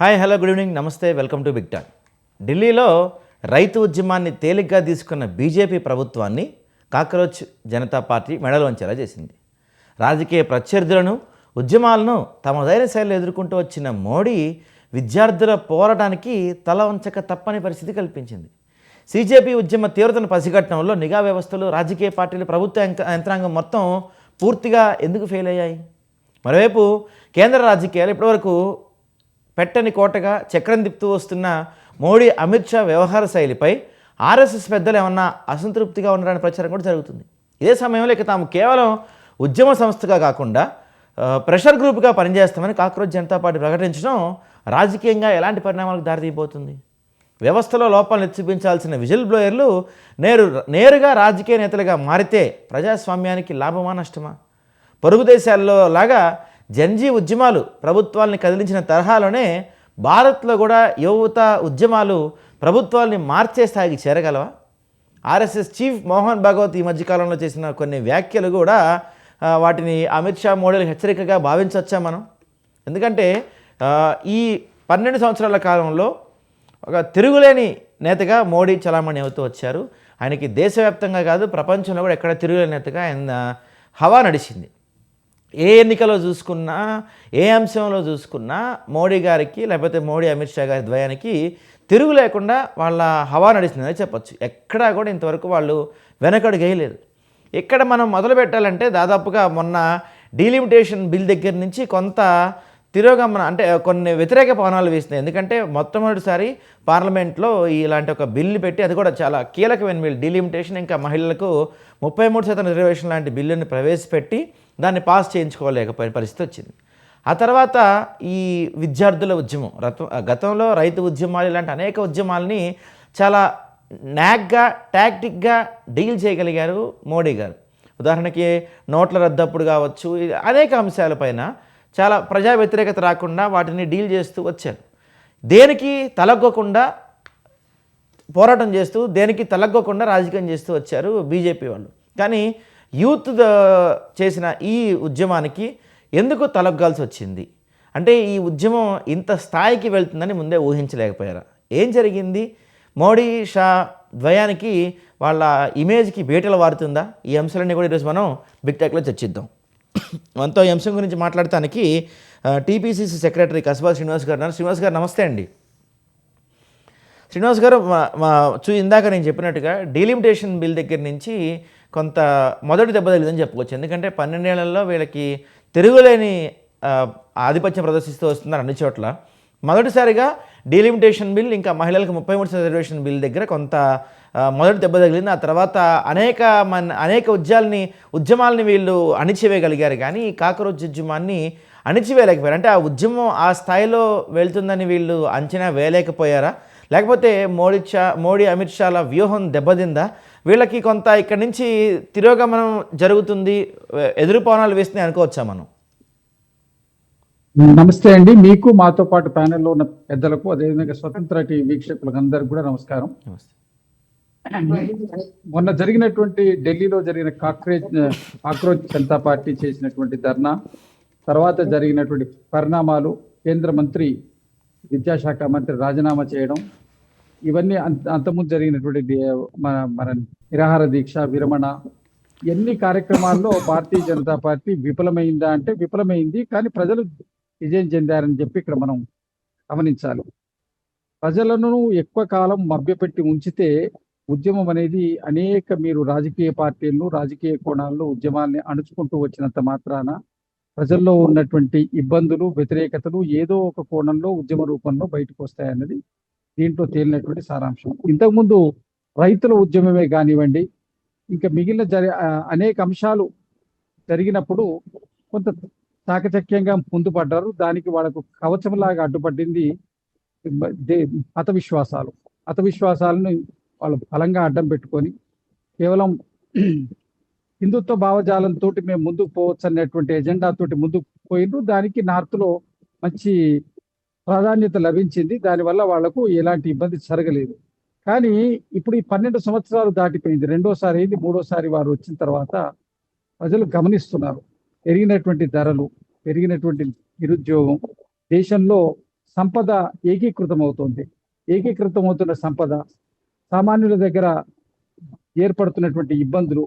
Hi hello good evening నమస్తే welcome to big talk. ఢిల్లీలో రైతు ఉద్యమాన్ని తేలిగ్గా తీసుకున్న బీజేపీ ప్రభుత్వాన్ని కాక్రోచ్ జనతా పార్టీ మెడలు వంచేలా చేసింది. రాజకీయ ప్రత్యర్థులను ఉద్యమాలను తమదైన శైలిలో ఎదుర్కొంటూ వచ్చిన మోడీ విద్యార్థుల పోరాటానికి తల వంచక తప్పని పరిస్థితి కల్పించింది. సీజేపీ ఉద్యమ తీవ్రతను పసిగట్టడంలో నిఘా వ్యవస్థలు, రాజకీయ పార్టీలు, ప్రభుత్వ యంత్రాంగం మొత్తం పూర్తిగా ఎందుకు ఫెయిల్ అయ్యాయి? మరోవైపు కేంద్ర రాజకీయాలు ఇప్పటివరకు పెట్టని కోటగా చక్రం తిప్పుతూ వస్తున్న మోడీ అమిత్ షా వ్యవహార శైలిపై ఆర్ఎస్ఎస్ పెద్దలు ఏమన్నా అసంతృప్తిగా ఉండడానికి ప్రచారం కూడా జరుగుతుంది. ఇదే సమయంలో ఇక తాము కేవలం ఉద్యమ సంస్థగా కాకుండా ప్రెషర్ గ్రూప్గా పనిచేస్తామని కాక్రోచ్ జనతా పార్టీ ప్రకటించడం రాజకీయంగా ఎలాంటి పరిణామాలకు దారితీయబోతుంది? వ్యవస్థలో లోపాలను ఎత్తి చూపించాల్సిన విజిల్ బ్లోయర్లు నేరుగా రాజకీయ నేతలుగా మారితే ప్రజాస్వామ్యానికి లాభమా నష్టమా? పొరుగు దేశాల్లో లాగా జన్జీ ఉద్యమాలు ప్రభుత్వాల్ని కదిలించిన తరహాలోనే భారత్లో కూడా యువత ఉద్యమాలు ప్రభుత్వాల్ని మార్చే స్థాయికి చేరగలవా? ఆర్ఎస్ఎస్ చీఫ్ మోహన్ భాగవత్ ఈ మధ్యకాలంలో చేసిన కొన్ని వ్యాఖ్యలు కూడా వాటిని అమిత్ షా మోడీలకు హెచ్చరికగా భావించవచ్చా మనం? ఎందుకంటే ఈ 12 సంవత్సరాల కాలంలో ఒక తిరుగులేని నేతగా మోడీ చలామణి అవుతూ వచ్చారు. ఆయనకి దేశవ్యాప్తంగా కాదు ప్రపంచంలో కూడా ఎక్కడ తిరుగులేని నేతగా ఆయన హవా నడిచింది. ఏ ఎన్నికలో చూసుకున్నా, ఏ అంశంలో చూసుకున్నా మోడీ గారికి లేకపోతే మోడీ అమిత్ షా గారి ద్వయానికి తిరుగు లేకుండా వాళ్ళ హవా నడిచిందని చెప్పచ్చు. ఎక్కడా కూడా ఇంతవరకు వాళ్ళు వెనకడుగు వేయలేదు. ఇక్కడ మనం మొదలు పెట్టాలంటే దాదాపుగా మొన్న డీలిమిటేషన్ బిల్ దగ్గర నుంచి కొంత తిరోగమన అంటే కొన్ని వ్యతిరేక పవనాలు వేస్తున్నాయి. ఎందుకంటే మొట్టమొదటిసారి పార్లమెంట్లో ఇలాంటి ఒక బిల్లు పెట్టి, అది కూడా చాలా కీలకమైన బిల్, డీలిమిటేషన్ ఇంకా మహిళలకు 33% రిజర్వేషన్ లాంటి బిల్లుని ప్రవేశపెట్టి దాన్ని పాస్ చేయించుకోలేకపోయిన పరిస్థితి వచ్చింది. ఆ తర్వాత ఈ విద్యార్థుల ఉద్యమం, గతంలో రైతు ఉద్యమాలు ఇలాంటి అనేక ఉద్యమాలని చాలా నాగ్గా టాక్టిక్గా డీల్ చేయగలిగారు మోడీ గారు. ఉదాహరణకి నోట్ల రద్దప్పుడు కావచ్చు, అనేక అంశాలపైన చాలా ప్రజా వ్యతిరేకత రాకుండా వాటిని డీల్ చేస్తూ వచ్చారు. దేనికి తలగ్గకుండా పోరాటం చేస్తూ, దేనికి తలగ్గకుండా రాజకీయం చేస్తూ వచ్చారు బీజేపీ వాళ్ళు. కానీ యూత్ చేసిన ఈ ఉద్యమానికి ఎందుకు తలగ్గాల్సి వచ్చింది అంటే, ఈ ఉద్యమం ఇంత స్థాయికి వెళ్తుందని ముందే ఊహించలేకపోయారా? ఏం జరిగింది? మోడీ షా ద్వయానికి వాళ్ళ ఇమేజ్కి బీటలు వారుతుందా? ఈ అంశాలన్నీ కూడా ఈరోజు మనం బిగ్ టాక్లో చర్చిద్దాం. మనతో ఈ అంశం గురించి మాట్లాడటానికి టీపీసీసీ సెక్రటరీ కస్బా శ్రీనివాస్ గారు ఉన్నారు. శ్రీనివాస్ గారు నమస్తే అండి. శ్రీనివాస్ గారు, ఇందాక నేను చెప్పినట్టుగా డీలిమిటేషన్ బిల్ దగ్గర నుంచి కొంత మొదటి దెబ్బ తగిలిందని చెప్పుకోవచ్చు. ఎందుకంటే 12 ఏళ్లలో వీళ్ళకి తిరుగులేని ఆధిపత్యం ప్రదర్శిస్తూ వస్తున్నారు అన్ని చోట్ల. మొదటిసారిగా డీలిమిటేషన్ బిల్ ఇంకా మహిళలకు 33% రిజర్వేషన్ బిల్ దగ్గర కొంత మొదటి దెబ్బ తగిలింది. ఆ తర్వాత అనేక ఉద్యమాలని వీళ్ళు అణిచివేయగలిగారు. కానీ ఈ కాక్రోచ్ ఉద్యమాన్ని అణిచివేయలేకపోయారు. అంటే ఆ ఉద్యమం ఆ స్థాయిలో వెళ్తుందని వీళ్ళు అంచనా వేయలేకపోయారా? లేకపోతే మోడీ అమిత్ షాల వ్యూహం దెబ్బతిందా? వీళ్ళకి కొంత ఇక్కడి నుంచి తిరోగమనం జరుగుతుంది, ఎదురుపవనాలు వేస్తున్నాయి అనుకోవచ్చా మనం? నమస్తే అండి. మీకు, మాతో పాటు ప్యానెల్లో ఉన్న పెద్దలకు, అదేవిధంగా స్వతంత్ర టీవీ వీక్షకులకు అందరికీ కూడా నమస్కారం. మొన్న జరిగినటువంటి ఢిల్లీలో జరిగిన కాక్రోచ్ జనతా పార్టీ చేసినటువంటి ధర్నా తర్వాత జరిగినటువంటి పరిణామాలు, కేంద్ర మంత్రి విద్యాశాఖ మంత్రి రాజీనామా చేయడం, ఇవన్నీ అంతకుముందు జరిగినటువంటి మన నిరాహార దీక్ష విరమణ, ఎన్ని కార్యక్రమాల్లో భారతీయ జనతా పార్టీ విఫలమైందా అంటే విఫలమైంది. కానీ ప్రజలు విజయం చెందారని చెప్పి ఇక్కడ మనం గమనించాలి. ప్రజలను ఎక్కువ కాలం మభ్యపెట్టి ఉంచితే ఉద్యమం అనేది మీరు రాజకీయ పార్టీలను, రాజకీయ కోణాల్లో ఉద్యమాల్ని అణుచుకుంటూ వచ్చినంత మాత్రాన ప్రజల్లో ఉన్నటువంటి ఇబ్బందులు, వ్యతిరేకతలు ఏదో ఒక కోణంలో ఉద్యమ రూపంలో బయటకు వస్తాయన్నది దీంట్లో తేలినటువంటి సారాంశం. ఇంతకుముందు రైతుల ఉద్యమమే కానివ్వండి, ఇంకా మిగిలిన అనేక అంశాలు జరిగినప్పుడు కొంత చాకచక్యంగా ముందు పడ్డారు. దానికి వాళ్ళకు కవచంలాగా అడ్డుపడింది మత విశ్వాసాలను వాళ్ళు బలంగా అడ్డం పెట్టుకొని కేవలం హిందుత్వ భావజాలంతో మేము ముందుకు పోవచ్చు అనేటువంటి ఎజెండాతోటి ముందుకు పోయిండ్రు. దానికి నార్త్లో మంచి ప్రాధాన్యత లభించింది. దానివల్ల వాళ్లకు ఎలాంటి ఇబ్బంది జరగలేదు. కానీ ఇప్పుడు ఈ 12 సంవత్సరాలు దాటిపోయింది, రెండోసారి అయింది, మూడోసారి వారు వచ్చిన తర్వాత ప్రజలు గమనిస్తున్నారు. పెరిగినటువంటి ధరలు, పెరిగినటువంటి నిరుద్యోగం, దేశంలో సంపద ఏకీకృతమవుతోంది. ఏకీకృతమవుతున్న సంపద, సామాన్యుల దగ్గర ఏర్పడుతున్నటువంటి ఇబ్బందులు,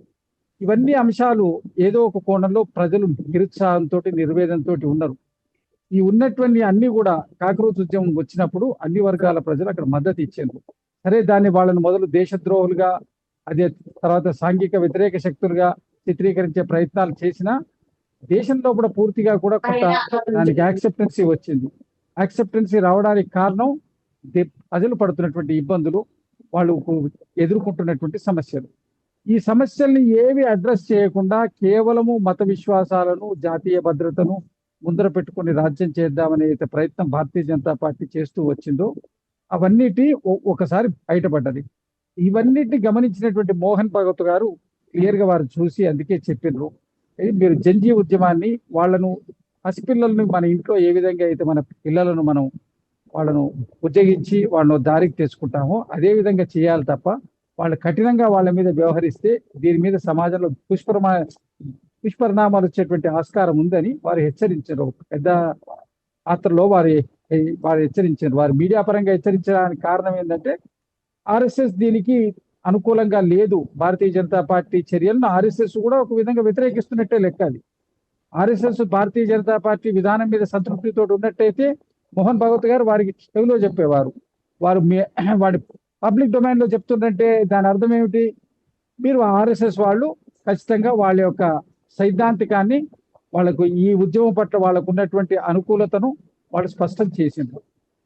ఇవన్నీ అంశాలు ఏదో ఒక కోణంలో ప్రజలు నిరుత్సాహంతో, నిర్వేదంతో ఉన్నారు. ఈ ఉన్నటువంటి అన్ని కూడా కాకరోజు ఉద్యమం వచ్చినప్పుడు అన్ని వర్గాల ప్రజలు అక్కడ మద్దతు ఇచ్చారు. సరే, దాన్ని వాళ్ళని మొదలు దేశద్రోహులుగా, అదే తర్వాత సాంఘిక వ్యతిరేక శక్తులుగా చిత్రీకరించే ప్రయత్నాలు చేసినా దేశంలో కూడా పూర్తిగా కూడా కొంత దానికి యాక్సెప్టెన్సీ వచ్చింది. యాక్సెప్టెన్సీ రావడానికి కారణం ప్రజలు పడుతున్నటువంటి ఇబ్బందులు, వాళ్ళు ఎదుర్కొంటున్నటువంటి సమస్యలు. ఈ సమస్యల్ని ఏవి అడ్రస్ చేయకుండా కేవలము మత విశ్వాసాలను, జాతీయ భద్రతను ముందర పెట్టుకుని రాజ్యం చేద్దామనే ప్రయత్నం భారతీయ జనతా పార్టీ చేస్తూ వచ్చిందో అవన్నిటి ఒకసారి బయటపడ్డది. ఇవన్నిటిని గమనించినటువంటి మోహన్ భగవత్ గారు క్లియర్ గా వారు చూసి అందుకే చెప్పిండ్రు, మీరు జంజీ ఉద్యమాన్ని, వాళ్ళను పసిపిల్లలను మన ఇంట్లో ఏ విధంగా అయితే మన పిల్లలను మనం వాళ్ళను ఉజ్జగించి వాళ్ళను దారికి తెచ్చుకుంటామో అదే విధంగా చేయాలి తప్ప వాళ్ళు కఠినంగా వాళ్ళ మీద వ్యవహరిస్తే దీని మీద సమాజంలో దుష్పరిణామాలు వచ్చేటువంటి ఆస్కారం ఉందని వారు హెచ్చరించారు. పెద్ద పాత్రలో వారు హెచ్చరించారు. వారు మీడియా పరంగా హెచ్చరించడానికి కారణం ఏంటంటే ఆర్ఎస్ఎస్ దీనికి అనుకూలంగా లేదు. భారతీయ జనతా పార్టీ చర్యలను ఆర్ఎస్ఎస్ కూడా ఒక విధంగా వ్యతిరేకిస్తున్నట్టే లెక్క. అది ఆర్ఎస్ఎస్ భారతీయ జనతా పార్టీ విధానం మీద సంతృప్తితో ఉన్నట్టయితే మోహన్ భగవత్ గారు వారికి చెవిలో చెప్పేవారు. వాడి పబ్లిక్ డొమైన్ లో చెప్తుందంటే దాని అర్థం ఏమిటి? మీరు ఆర్ఎస్ఎస్ వాళ్ళు ఖచ్చితంగా వాళ్ళ యొక్క సైద్ధాంతికాన్ని, వాళ్ళకు ఈ ఉద్యమం పట్ల వాళ్ళకు ఉన్నటువంటి అనుకూలతను వాళ్ళు స్పష్టం చేసిండ్రు.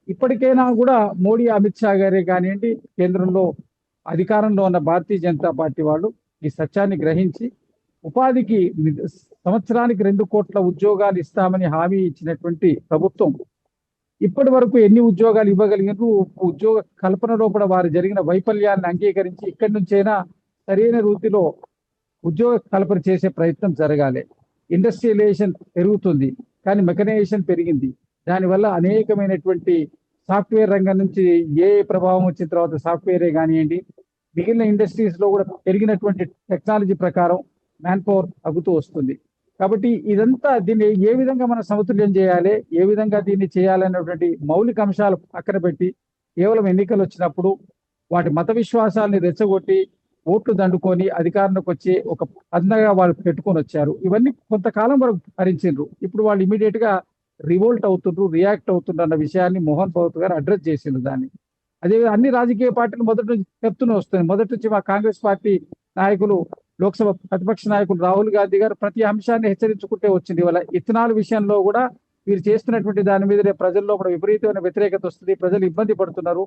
ఇప్పటికైనా కూడా మోడీ, అమిత్ షా గారే కానివ్వండి, కేంద్రంలో అధికారంలో ఉన్న భారతీయ జనతా పార్టీ వాళ్ళు ఈ సత్యాన్ని గ్రహించి ఉపాధికి సంవత్సరానికి 2 కోట్ల ఉద్యోగాలు ఇస్తామని హామీ ఇచ్చినటువంటి ప్రభుత్వం ఇప్పటి వరకు ఎన్ని ఉద్యోగాలు ఇవ్వగలిగినరు? ఉద్యోగ కల్పనలో కూడా వారు జరిగిన వైఫల్యాన్ని అంగీకరించి ఇక్కడి నుంచైనా సరైన రీతిలో ఉద్యోగ కల్పన చేసే ప్రయత్నం జరగాలి. ఇండస్ట్రియలైజేషన్ పెరుగుతుంది, కానీ మెకనైజేషన్ పెరిగింది. దానివల్ల అనేకమైనటువంటి సాఫ్ట్వేర్ రంగం నుంచి ఏ ప్రభావం వచ్చిన తర్వాత సాఫ్ట్వేరే కానివ్వండి, మిగిలిన ఇండస్ట్రీస్ లో కూడా పెరిగినటువంటి టెక్నాలజీ ప్రకారం మ్యాన్ పవర్ తగ్గుతూ వస్తుంది. కాబట్టి ఇదంతా దీన్ని ఏ విధంగా మనం సమతుల్యం చేయాలి, ఏ విధంగా దీన్ని చేయాలనేటువంటి మౌలిక అంశాలు పక్కన పెట్టి కేవలం ఎన్నికలు వచ్చినప్పుడు వాటి మత విశ్వాసాలని రెచ్చగొట్టి ఓట్లు దండుకొని అధికారంలోకి వచ్చి ఒక పందగా వాళ్ళు పెట్టుకొని వచ్చారు. ఇవన్నీ కొంతకాలం వరకు భరించారు. ఇప్పుడు వాళ్ళు ఇమీడియట్ గా రివోల్ట్ అవుతుండ్రు, రియాక్ట్ అవుతుండ్రు అన్న విషయాన్ని మోహన్ భగవత్ గారు అడ్రస్ చేసిండ్రు. దాన్ని అదే అన్ని రాజకీయ పార్టీలు మొదటి నుంచి చెప్తూనే వస్తున్నాయి. మొదటి నుంచి మా కాంగ్రెస్ పార్టీ నాయకులు, లోక్సభ ప్రతిపక్ష నాయకులు రాహుల్ గాంధీ గారు ప్రతి అంశాన్ని హెచ్చరించుకుంటే వచ్చింది. ఇవాళ ఇథనాల్ విషయంలో కూడా వీరు చేస్తున్నటువంటి దాని మీద ప్రజల్లో కూడా విపరీతమైన వ్యతిరేకత వస్తుంది. ప్రజలు ఇబ్బంది పడుతున్నారు.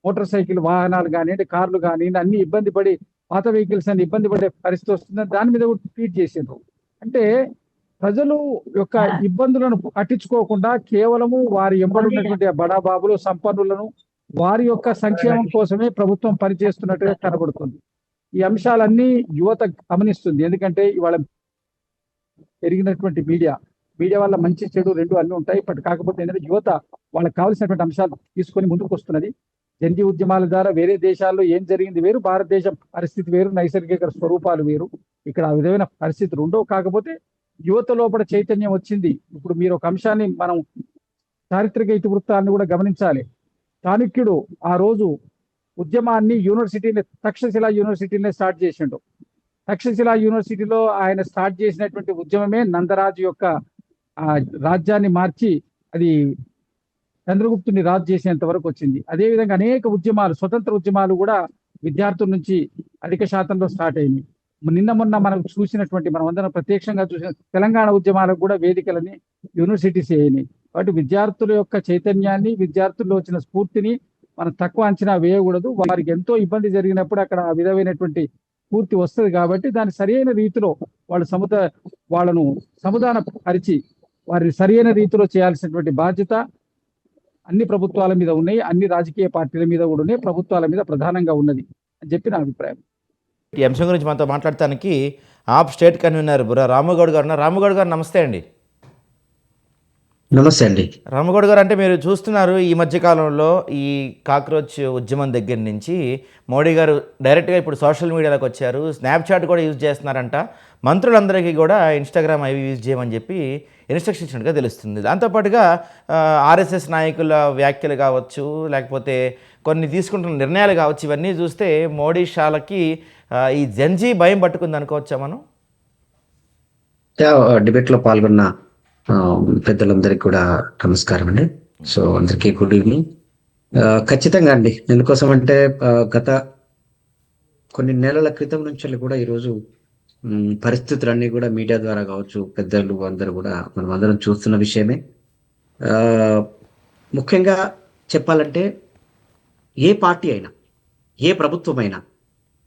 మోటార్ సైకిల్ వాహనాలు కానివ్వండి, కార్లు కానివ్వండి, అన్ని ఇబ్బంది పడి, పాత వెహికల్స్ అన్ని ఇబ్బంది పడే పరిస్థితి వస్తుందని దాని మీద కూడా ట్వీట్ చేసిండ్రు. అంటే ప్రజలు యొక్క ఇబ్బందులను పట్టించుకోకుండా కేవలము వారి ఎంబడున్నటువంటి బడాబాబులు, సంపన్నులను వారి యొక్క సంక్షేమం కోసమే ప్రభుత్వం పనిచేస్తున్నట్టుగా కనబడుతుంది. ఈ అంశాలన్నీ యువత గమనిస్తుంది. ఎందుకంటే ఇవాళ పెరిగినటువంటి మీడియా వల్ల మంచి చెడు రెండు అన్ని ఉంటాయి. బట్ కాకపోతే ఏంటంటే యువత వాళ్ళకి కావాల్సినటువంటి అంశాలు తీసుకొని ముందుకు వస్తున్నది. జంజీ ఉద్యమాల ద్వారా వేరే దేశాల్లో ఏం జరిగింది వేరు, భారతదేశం పరిస్థితి వేరు, నైసర్గిక స్వరూపాలు వేరు. ఇక్కడ ఆ విధమైన పరిస్థితులు ఉండవు. కాకపోతే యువత లోపల చైతన్యం వచ్చింది. ఇప్పుడు మీరు ఒక అంశాన్ని మనం చారిత్రక ఇతివృత్తాన్ని కూడా గమనించాలి. చాణక్యుడు ఆ రోజు ఉద్యమాన్ని యూనివర్సిటీని, తక్షశిల యూనివర్సిటీనే స్టార్ట్ చేసిండు. తక్షశిల యూనివర్సిటీలో ఆయన స్టార్ట్ చేసినటువంటి ఉద్యమమే నందరాజు యొక్క రాజ్యాన్ని మార్చి అది చంద్రగుప్తుని రాజు చేసేంత వరకు వచ్చింది. అదేవిధంగా అనేక ఉద్యమాలు, స్వతంత్ర ఉద్యమాలు కూడా విద్యార్థుల నుంచి అధిక శాతంలో స్టార్ట్ అయింది. నిన్న మొన్న మనం చూసినటువంటి, మనం అందరం ప్రత్యక్షంగా చూసిన తెలంగాణ ఉద్యమాలకు కూడా వేదికలని యూనివర్సిటీస్ అయినాయి. కాబట్టి విద్యార్థుల యొక్క చైతన్యాన్ని, విద్యార్థుల్లో వచ్చిన స్ఫూర్తిని మనం తక్కువ అంచనా వేయకూడదు. వారికి ఎంతో ఇబ్బంది జరిగినప్పుడు అక్కడ ఆ విధమైనటువంటి స్ఫూర్తి వస్తుంది. కాబట్టి దాని సరైన రీతిలో వాళ్ళను సమాధాన పరిచి వారిని సరైన రీతిలో చేయాల్సినటువంటి బాధ్యత అన్ని ప్రభుత్వాల మీద ఉన్నాయి, అన్ని రాజకీయ పార్టీల మీద కూడా ఉన్నాయి, ప్రభుత్వాల మీద ప్రధానంగా ఉన్నది అని చెప్పి నా అభిప్రాయం. ఈ అంశం గురించి మనతో మాట్లాడటానికి ఆప్ స్టేట్ కన్వీనర్ బుర్రా రాముగౌడ్ గారు ఉన్నారు. రాముగౌడ్ గారు నమస్తే అండి. నమస్తే అండి. రామగౌడ్ గారు, అంటే మీరు చూస్తున్నారు ఈ మధ్య కాలంలో ఈ కాక్రోచ్ ఉద్యమం దగ్గర నుంచి మోడీ గారు డైరెక్ట్గా ఇప్పుడు సోషల్ మీడియాలోకి వచ్చారు. స్నాప్చాట్ కూడా యూజ్ చేస్తున్నారంట. మంత్రులందరికీ కూడా ఇన్స్టాగ్రామ్ అవి యూజ్ చేయమని చెప్పి ఇన్స్ట్రక్షన్ ఇచ్చినట్టుగా తెలుస్తుంది. దాంతోపాటుగా ఆర్ఎస్ఎస్ నాయకుల వ్యాఖ్యలు కావచ్చు, లేకపోతే కొన్ని తీసుకుంటున్న నిర్ణయాలు కావచ్చు, ఇవన్నీ చూస్తే మోడీ షాలకి ఈ జంజీ భయం పట్టుకుంది అనుకోవచ్చా మనం? డిబేట్ లో పాల్గొన్న పెద్దలందరికీ కూడా నమస్కారం అండి. సో అందరికీ గుడ్ ఈవినింగ్. ఖచ్చితంగా అండి, ఎందుకోసం అంటే గత కొన్ని నెలల క్రితం నుంచి కూడా ఈరోజు పరిస్థితులన్నీ కూడా మీడియా ద్వారా కావచ్చు, పెద్దలు అందరూ కూడా మనం అందరం చూస్తున్న విషయమే. ఆ, ముఖ్యంగా చెప్పాలంటే ఏ పార్టీ అయినా, ఏ ప్రభుత్వం అయినా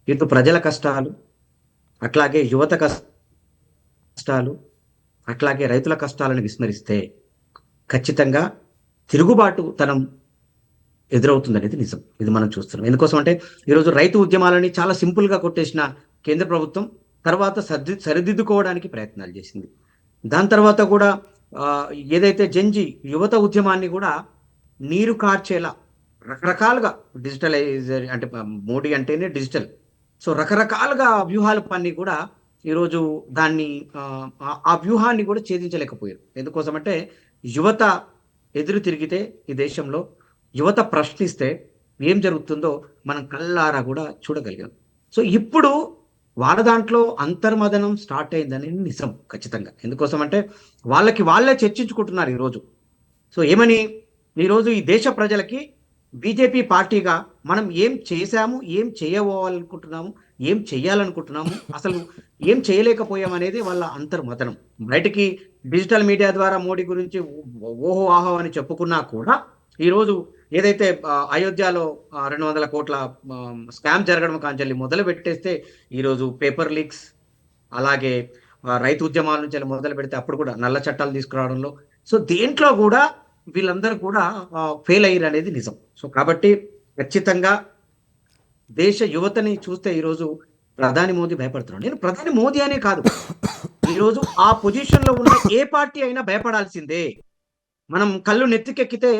ఇటు ప్రజల కష్టాలు, అట్లాగే యువత కష్టాలు, అట్లాగే రైతుల కష్టాలను విస్మరిస్తే ఖచ్చితంగా తిరుగుబాటు తనం ఎదురవుతుందనేది నిజం. ఇది మనం చూస్తున్నాం. ఎందుకోసం అంటే ఈరోజు రైతు ఉద్యమాలని చాలా సింపుల్ గా కొట్టేసిన కేంద్ర ప్రభుత్వం తర్వాత సరిదిద్దుకోవడానికి ప్రయత్నాలు చేసింది. దాని తర్వాత కూడా ఏదైతే జంజీ యువత ఉద్యమాన్ని కూడా నీరు కార్చేలా రకరకాలుగా డిజిటలైజర్ అంటే మోడీ అంటేనే డిజిటల్, సో రకరకాలుగా వ్యూహాలు పన్ని కూడా ఈరోజు దాన్ని ఆ వ్యూహాన్ని కూడా ఛేదించలేకపోయారు. ఎందుకోసం అంటే యువత ఎదురు తిరిగితే ఈ దేశంలో యువత ప్రశ్నిస్తే ఏం జరుగుతుందో మనం కళ్ళారా కూడా చూడగలిగాం. సో ఇప్పుడు వాళ్ళ దాంట్లో అంతర్మదనం స్టార్ట్ అయిందని నిజం ఖచ్చితంగా. ఎందుకోసం అంటే వాళ్ళే చర్చించుకుంటున్నారు ఈరోజు. సో ఏమని, ఈరోజు ఈ దేశ ప్రజలకి బీజేపీ పార్టీగా మనం ఏం చేశాము, ఏం చేయబోవాలనుకుంటున్నాము, ఏం చేయాలనుకుంటున్నాము, అసలు ఏం చేయలేకపోయాం అనేది వాళ్ళ అంతర్మథనం. బయటికి డిజిటల్ మీడియా ద్వారా మోడీ గురించి ఓహో ఆహో అని చెప్పుకున్నా కూడా ఈరోజు ఏదైతే అయోధ్యలో 200 కోట్ల స్కామ్ జరగడం కాంచెల్లి మొదలు పెట్టేస్తే ఈరోజు పేపర్ లీక్స్, అలాగే రైతు ఉద్యమాల నుంచి మొదలు పెడితే అప్పుడు కూడా నల్ల చట్టాలు తీసుకురావడంలో, సో దేంట్లో కూడా వీళ్ళందరూ కూడా ఫెయిల్ అయ్యారు అనేది నిజం. సో కాబట్టి ఖచ్చితంగా దేశ యువతని చూస్తే ఈరోజు ప్రధాని మోదీ భయపడుతున్నాడు. నేను ప్రధాని మోదీ అనే కాదు, ఈరోజు ఆ పొజిషన్ లో ఉన్న ఏ పార్టీ అయినా భయపడాల్సిందే. మనం కళ్ళు నెత్తికెక్కితే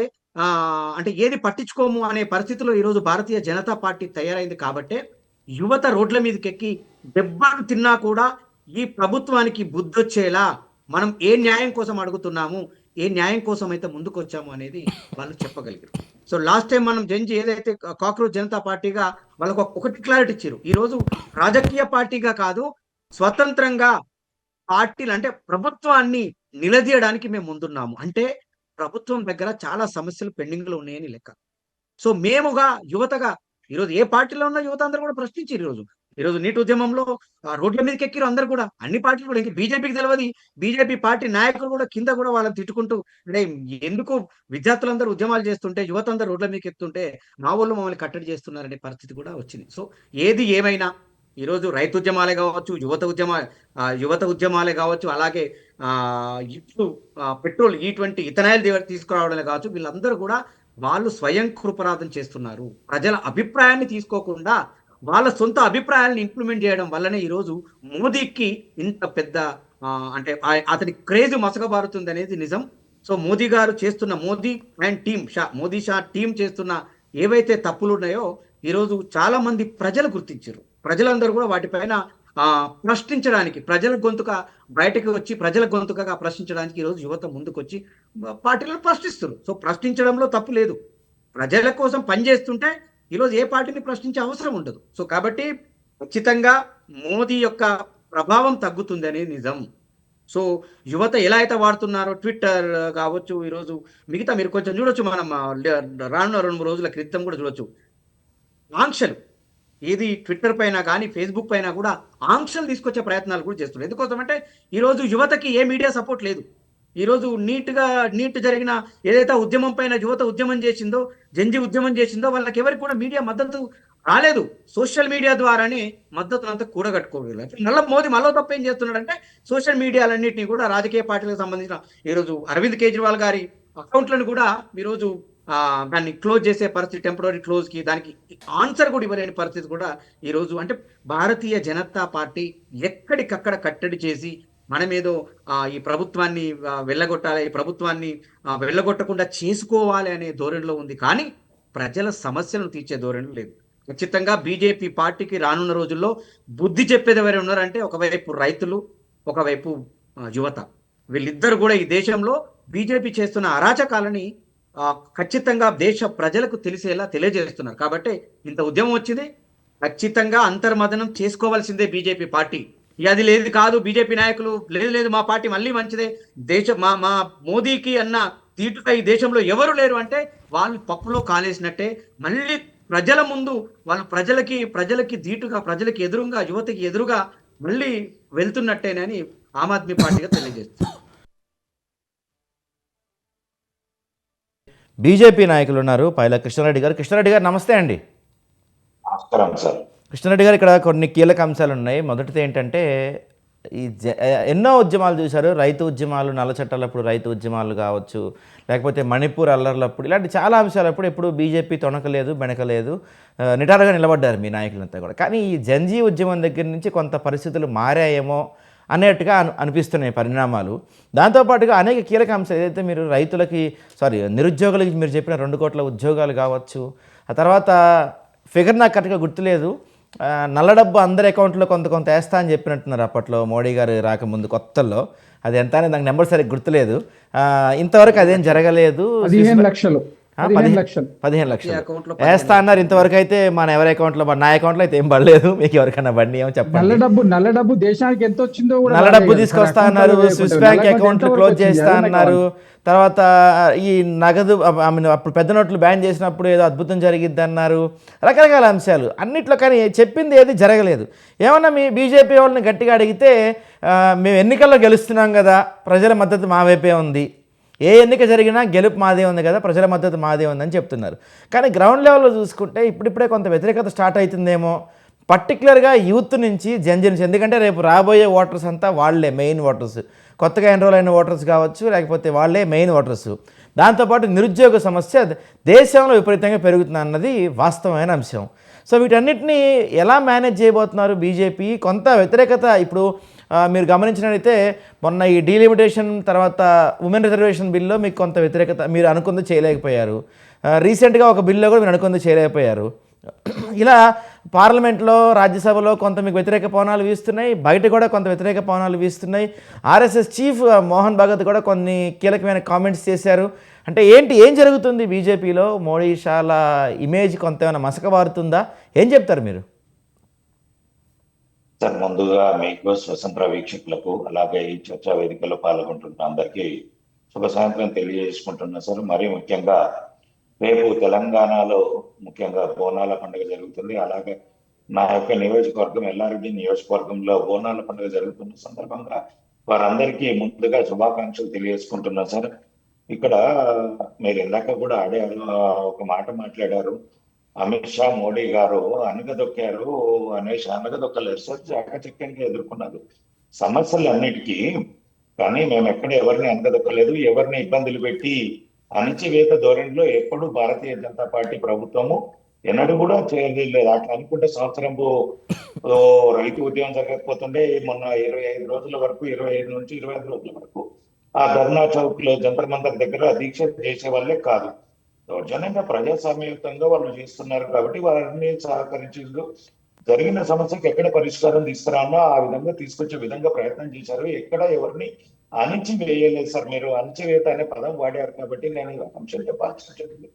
అంటే ఏది పట్టించుకోము అనే పరిస్థితిలో ఈరోజు భారతీయ జనతా పార్టీ తయారైంది. కాబట్టే యువత రోడ్ల మీదకి ఎక్కి దెబ్బలు తిన్నా కూడా ఈ ప్రభుత్వానికి బుద్ధొచ్చేలా మనం ఏ న్యాయం కోసం అడుగుతున్నాము, ఏ న్యాయం కోసం అయితే ముందుకు వచ్చాము అనేది వాళ్ళు చెప్పగలిగారు. సో లాస్ట్ టైం మనం జంజీ ఏదైతే కాక్రోచ్ జనతా పార్టీగా వాళ్ళకు ఒకటి క్లారిటీ ఇచ్చారు. ఈరోజు రాజకీయ పార్టీగా కాదు, స్వతంత్రంగా పార్టీలు అంటే ప్రభుత్వాన్ని నిలదీయడానికి మేము ముందున్నాము. అంటే ప్రభుత్వం దగ్గర చాలా సమస్యలు పెండింగ్ లో ఉన్నాయని లెక్క. సో మేముగా యువతగా ఈరోజు ఏ పార్టీలో ఉన్న యువత అందరూ కూడా ప్రశ్నించారు. ఈరోజు నీటి ఉద్యమంలో రోడ్ల మీదకి ఎక్కిరు అందరూ కూడా, అన్ని పార్టీలు కూడా. ఇంకా బీజేపీకి తెలియదు, బీజేపీ పార్టీ నాయకులు కూడా కింద కూడా వాళ్ళని తిట్టుకుంటూ, అంటే ఎందుకు విద్యార్థులందరూ ఉద్యమాలు చేస్తుంటే, యువత అందరూ రోడ్ల మీదకి ఎక్కుతుంటే మా వాళ్ళు మమ్మల్ని కట్టడి చేస్తున్నారనే పరిస్థితి కూడా వచ్చింది. సో ఏది ఏమైనా ఈరోజు రైతు ఉద్యమాలే కావచ్చు, యువత ఉద్యమాలే కావచ్చు, అలాగే ఇప్పుడు పెట్రోల్ E20 ఇథనాయిల్ తీసుకురావడమే కావచ్చు, వీళ్ళందరూ కూడా వాళ్ళు స్వయం కృపరాధం చేస్తున్నారు. ప్రజల అభిప్రాయాన్ని తీసుకోకుండా వాళ్ళ సొంత అభిప్రాయాలను ఇంప్లిమెంట్ చేయడం వల్లనే ఈరోజు మోదీకి ఇంత పెద్ద అంటే అతని క్రేజ్ మసకబారుతుంది అనేది నిజం. సో మోదీ గారు చేస్తున్న మోదీ షా టీం చేస్తున్న ఏవైతే తప్పులు ఉన్నాయో ఈరోజు చాలా మంది ప్రజలు గుర్తించారు. ప్రజలందరూ కూడా వాటిపైన ప్రశ్నించడానికి, ప్రజల గొంతుగా బయటకు వచ్చి ప్రజల గొంతుకగా ప్రశ్నించడానికి ఈరోజు యువత ముందుకొచ్చి పార్టీలను ప్రశ్నిస్తారు. సో ప్రశ్నించడంలో తప్పు లేదు. ప్రజల కోసం పనిచేస్తుంటే ఈరోజు ఏ పార్టీని ప్రశ్నించే అవసరం ఉండదు. సో కాబట్టి ఖచ్చితంగా మోదీ యొక్క ప్రభావం తగ్గుతుంది అనేది నిజం. సో యువత ఎలా అయితే వాడుతున్నారో ట్విట్టర్ కావచ్చు, ఈరోజు మిగతా మీరు కొంచెం చూడొచ్చు, మనం రానున్న 2-3 రోజుల క్రితం కూడా చూడొచ్చు, ఆంక్షలు ఏది ట్విట్టర్ పైన కానీ ఫేస్బుక్ పైన కూడా ఆంక్షలు తీసుకొచ్చే ప్రయత్నాలు కూడా చేస్తున్నారు. ఎందుకోసం అంటే ఈరోజు యువతకి ఏ మీడియా సపోర్ట్ లేదు. ఈరోజు నీట్ జరిగిన ఏదైతే ఉద్యమం పైన యువత ఉద్యమం చేసిందో, జంజీ ఉద్యమం చేసిందో, వాళ్ళకి ఎవరికి కూడా మీడియా మద్దతు రాలేదు. సోషల్ మీడియా ద్వారానే మద్దతునంతా కూడగట్టుకోగలరు. మోదీ మళ్ళీ తప్ప ఏం చేస్తున్నాడంటే సోషల్ మీడియాలన్నింటినీ కూడా రాజకీయ పార్టీలకు సంబంధించిన ఈరోజు అరవింద్ కేజ్రీవాల్ గారి అకౌంట్లను కూడా ఈరోజు దాన్ని క్లోజ్ చేసే పరిస్థితి, టెంపరీ క్లోజ్ కి దానికి ఆన్సర్ కూడా ఇవ్వలేని పరిస్థితి కూడా ఈరోజు. అంటే భారతీయ జనతా పార్టీ ఎక్కడికక్కడ కట్టడి చేసి మనం ఏదో ఈ ప్రభుత్వాన్ని వెళ్ళగొట్టాలి, ఈ ప్రభుత్వాన్ని వెళ్ళగొట్టకుండా చేసుకోవాలి అనే ధోరణిలో ఉంది. కానీ ప్రజల సమస్యలను తీర్చే ధోరణి లేదు. ఖచ్చితంగా బీజేపీ పార్టీకి రానున్న రోజుల్లో బుద్ధి చెప్పేది ఎవరు ఉన్నారంటే, ఒకవైపు రైతులు, ఒకవైపు యువత. వీళ్ళిద్దరు కూడా ఈ దేశంలో బీజేపీ చేస్తున్న అరాచకాలని ఖచ్చితంగా దేశ ప్రజలకు తెలిసేలా తెలియజేస్తున్నారు. కాబట్టి ఇంత ఉద్యమం వచ్చింది, ఖచ్చితంగా అంతర్మదనం చేసుకోవాల్సిందే బీజేపీ పార్టీ. అది లేదు కాదు బీజేపీ నాయకులు లేదు లేదు మా పార్టీ మళ్ళీ మంచిదే, మా మోదీకి అన్న తీటుగా ఈ దేశంలో ఎవరు లేరు అంటే వాళ్ళు పప్పులో కాలేసినట్టే. మళ్ళీ ప్రజల ముందు వాళ్ళు ప్రజలకి ధీటుగా, ప్రజలకి ఎదురుగా, యువతకి ఎదురుగా మళ్ళీ వెళ్తున్నట్టేనని ఆమ్ ఆద్మీ పార్టీగా తెలియజేస్తుంది. బీజేపీ నాయకులు ఉన్నారు, పైల కృష్ణారెడ్డి గారు. కృష్ణారెడ్డి గారు నమస్తే అండి. కృష్ణారెడ్డి గారు, ఇక్కడ కొన్ని కీలక అంశాలు ఉన్నాయి. మొదటిది ఏంటంటే, ఎన్నో ఉద్యమాలు చూశారు, రైతు ఉద్యమాలు, నల్ల చట్టాలప్పుడు రైతు ఉద్యమాలు కావచ్చు, లేకపోతే మణిపూర్ అల్లర్లప్పుడు, ఇలాంటి చాలా అంశాలప్పుడు ఎప్పుడు బీజేపీ తొణకలేదు, బెనకలేదు, నిటారుగా నిలబడ్డారు మీ నాయకులంతా కూడా. కానీ ఈ జంజీ ఉద్యమం దగ్గర నుంచి కొంత పరిస్థితులు మారాయేమో అనేట్టుగా అనిపిస్తున్నాయి పరిణామాలు. దాంతోపాటుగా అనేక కీలక అంశాలు ఏదైతే మీరు నిరుద్యోగులకి మీరు చెప్పిన 2 కోట్ల ఉద్యోగాలు కావచ్చు, ఆ తర్వాత ఫిగర్ నాకు కరెక్ట్గా గుర్తులేదు, నల్ల డబ్బు అందరి అకౌంట్లో కొంత కొంత వేస్తా అని చెప్పినట్టున్నారు అప్పట్లో మోడీ గారు రాకముందు కొత్తల్లో. అది ఎంత అనేది నాకు నెంబర్ సరిగ్గా గుర్తులేదు. ఇంతవరకు అదేం జరగలేదు. 15 లక్షలు 15 లక్షలు వేస్తా అన్నారు. ఇంతవరకు అయితే ఎవరి అకౌంట్లో, నా అకౌంట్లో అయితే ఏం పడలేదు. మీకు ఎవరికైనా బండి ఏమో చెప్పండి. నల్ల డబ్బు దేశానికి ఎంత వచ్చిందో కూడా నల్ల డబ్బు తీసుకొస్తా అన్నారు, స్విస్ బ్యాంక్ అకౌంట్లు క్లోజ్ చేస్తా అన్నారు. తర్వాత ఈ నగదు అప్పుడు పెద్ద నోట్లు బ్యాన్ చేసినప్పుడు ఏదో అద్భుతం జరిగిద్ది అన్నారు. రకరకాల అంశాలు అన్నిట్లో, కానీ చెప్పింది ఏది జరగలేదు. ఏమన్నా మీ బీజేపీ వాళ్ళని గట్టిగా అడిగితే, మేము ఎన్నికల్లో గెలుస్తున్నాం కదా, ప్రజల మద్దతు మా వైపే ఉంది, ఏ ఎన్నిక జరిగినా గెలుపు మాదే ఉంది కదా, ప్రజల మద్దతు మాదే ఉందని చెప్తున్నారు. కానీ గ్రౌండ్ లెవెల్లో చూసుకుంటే ఇప్పుడిప్పుడే కొంత వ్యతిరేకత స్టార్ట్ అవుతుందేమో, పర్టికులర్గా యూత్ నుంచి, నుంచి. ఎందుకంటే రేపు రాబోయే ఓటర్స్ అంతా వాళ్ళే మెయిన్ ఓటర్స్, కొత్తగా ఎన్రోల్ అయిన ఓటర్స్ కావచ్చు, లేకపోతే వాళ్ళే మెయిన్ ఓటర్స్. దాంతోపాటు నిరుద్యోగ సమస్య దేశంలో విపరీతంగా పెరుగుతుంది అన్నది వాస్తవమైన అంశం. సో వీటన్నిటిని ఎలా మేనేజ్ చేయబోతున్నారు బీజేపీ? కొంత వ్యతిరేకత ఇప్పుడు మీరు గమనించినట్లయితే, మొన్న ఈ డీలిమిటేషన్ తర్వాత ఉమెన్ రిజర్వేషన్ బిల్లో మీకు కొంత వ్యతిరేకత, మీరు అనుకుంది చేయలేకపోయారు. రీసెంట్గా ఒక బిల్లో కూడా మీరు అనుకుంది చేయలేకపోయారు. ఇలా పార్లమెంట్లో, రాజ్యసభలో కొంత మీకు వ్యతిరేక పవనాలు వీస్తున్నాయి, బయట కూడా కొంత వ్యతిరేక పవనాలు వీస్తున్నాయి. ఆర్ఎస్ఎస్ చీఫ్ మోహన్ భగత్ కూడా కొన్ని కీలకమైన కామెంట్స్ చేశారు. అంటే ఏం జరుగుతుంది బీజేపీలో? మోడీ షాల ఇమేజ్ కొంత ఏమైనా మసకబారుతుందా? ఏం చెప్తారు మీరు? సార్, ముందుగా మీకు, స్వతంత్ర వీక్షకులకు, అలాగే ఈ చర్చా వేదికలో పాల్గొంటున్న అందరికీ శుభ సాయంత్రం తెలియజేసుకుంటున్నా సార్. మరీ ముఖ్యంగా రేపు తెలంగాణలో ముఖ్యంగా బోనాల పండుగ జరుగుతుంది. అలాగే నా యొక్క నియోజకవర్గం ఎల్లారెడ్డి నియోజకవర్గంలో బోనాల పండుగ జరుగుతున్న సందర్భంగా వారందరికీ ముందుగా శుభాకాంక్షలు తెలియజేసుకుంటున్నా సార్. ఇక్కడ మీరు ఇందాక కూడా ఒక మాట మాట్లాడారు, అమిత్ షా మోడీ గారు అనగదొక్కారు అనేసి. అనగదొక్కలేరు సార్, చాకచక్యంగా ఎదుర్కొన్నారు సమస్యలన్నిటికీ. కానీ మేము ఎక్కడ ఎవరిని అనగదొక్కలేదు, ఎవరిని ఇబ్బందులు పెట్టి అణచివేత ధోరణిలో ఎప్పుడు భారతీయ జనతా పార్టీ ప్రభుత్వము ఎన్నడూ కూడా చేయలేదు. అట్లా అనుకుంటే సంవత్సరంలో రైతు ఉద్యమం జరగకపోతుండే మొన్న 25 రోజుల వరకు, 25 నుంచి 25 రోజుల వరకు ఆ ధర్నా చౌక్ లో, జంతర్ మంతర్ దగ్గర దీక్ష చేసే వాళ్ళే కాదు. దౌర్జన్యంగా ప్రజాస్వామ్యయుతంగా వాళ్ళు చేస్తున్నారు కాబట్టి వారిని సహకరించారు. జరిగిన సమస్యకి ఎక్కడ పరిష్కారం తీసుకురానో ఆ విధంగా తీసుకొచ్చే విధంగా ప్రయత్నం చేశారు. ఎక్కడ ఎవరిని అణిచివేయలేదు సార్. మీరు అణిచివేత అనే పదం వాడారు కాబట్టి నేను ఈ అంశం చెప్పాల్సి జరిగింది.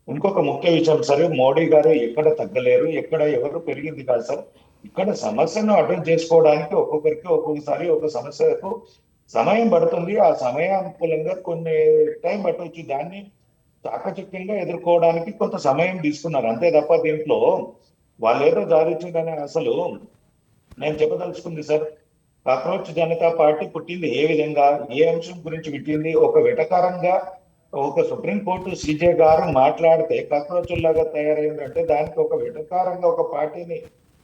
ఇంకొక ముఖ్య విషయం సార్, మోడీ గారు ఎక్కడ తగ్గలేరు, ఎక్కడ ఎవరు పెరిగింది కాదు సార్. ఇక్కడ సమస్యను అడ్రస్ చేసుకోవడానికి ఒక్కొక్కరికి ఒక్కొక్కసారి ఒక సమస్యకు సమయం పడుతుంది. ఆ సమయానుకూలంగా కొన్ని టైం పట్టవచ్చు. దాన్ని చాకచక్యంగా ఎదుర్కోవడానికి కొంత సమయం తీసుకున్నారు అంతే తప్ప దీంట్లో వాళ్ళు ఏదో జారించిందని అసలు నేను చెప్పదలుచుకుంది సార్. కాక్రోచ్ జనతా పార్టీ పుట్టింది ఏ విధంగా, ఏ అంశం గురించి పుట్టింది? ఒక వెటకారంగా ఒక సుప్రీంకోర్టు సిజే గారు మాట్లాడితే కాక్రోచ్ లాగా తయారైందంటే, దానికి ఒక వెటకారంగా ఒక పార్టీని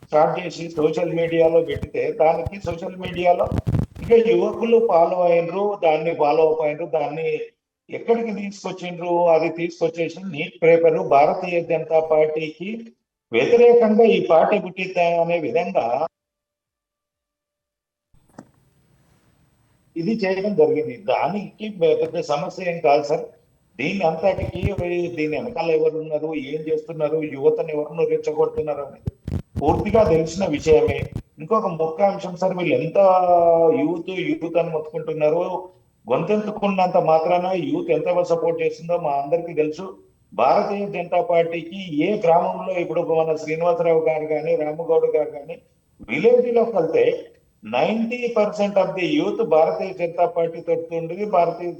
స్టార్ట్ చేసి సోషల్ మీడియాలో పెడితే, దానికి సోషల్ మీడియాలో ఇక యువకులు ఫాలో అయినరు, దాన్ని ఫాలో అప్ అయినరు. దాన్ని ఎక్కడికి తీసుకొచ్చిండ్రు? అది తీసుకొచ్చేసి నీట్ పేపర్ భారతీయ జనతా పార్టీకి వ్యతిరేకంగా ఈ పార్టీ పుట్టిద్దా అనే విధంగా ఇది చేయడం జరిగింది. దానికి పెద్ద సమస్య ఏం కాదు సార్. దీని అంతటికి దీని వెనకాల ఎవరు ఉన్నారు, ఏం చేస్తున్నారు, యువతను ఎవరినో రెచ్చగొడుతున్నారు అనేది పూర్తిగా తెలిసిన విషయమే. ఇంకొక ముఖ్య అంశం సార్, వీళ్ళు ఎంత యూత్ అని మొత్తుకుంటున్నారు. గొంతెత్తుకున్నంత మాత్రాన యూత్ ఎంత సపోర్ట్ చేస్తుందో మా అందరికీ తెలుసు. భారతీయ జనతా పార్టీకి ఏ గ్రామంలో ఇప్పుడు మన శ్రీనివాసరావు గారు కానీ, రామగౌడ్ గారు కానీ విలేజ్ లోకి వెళ్తే 90% of the youth Bharatiya Janata party తోటి ఉండేది. భారతీయ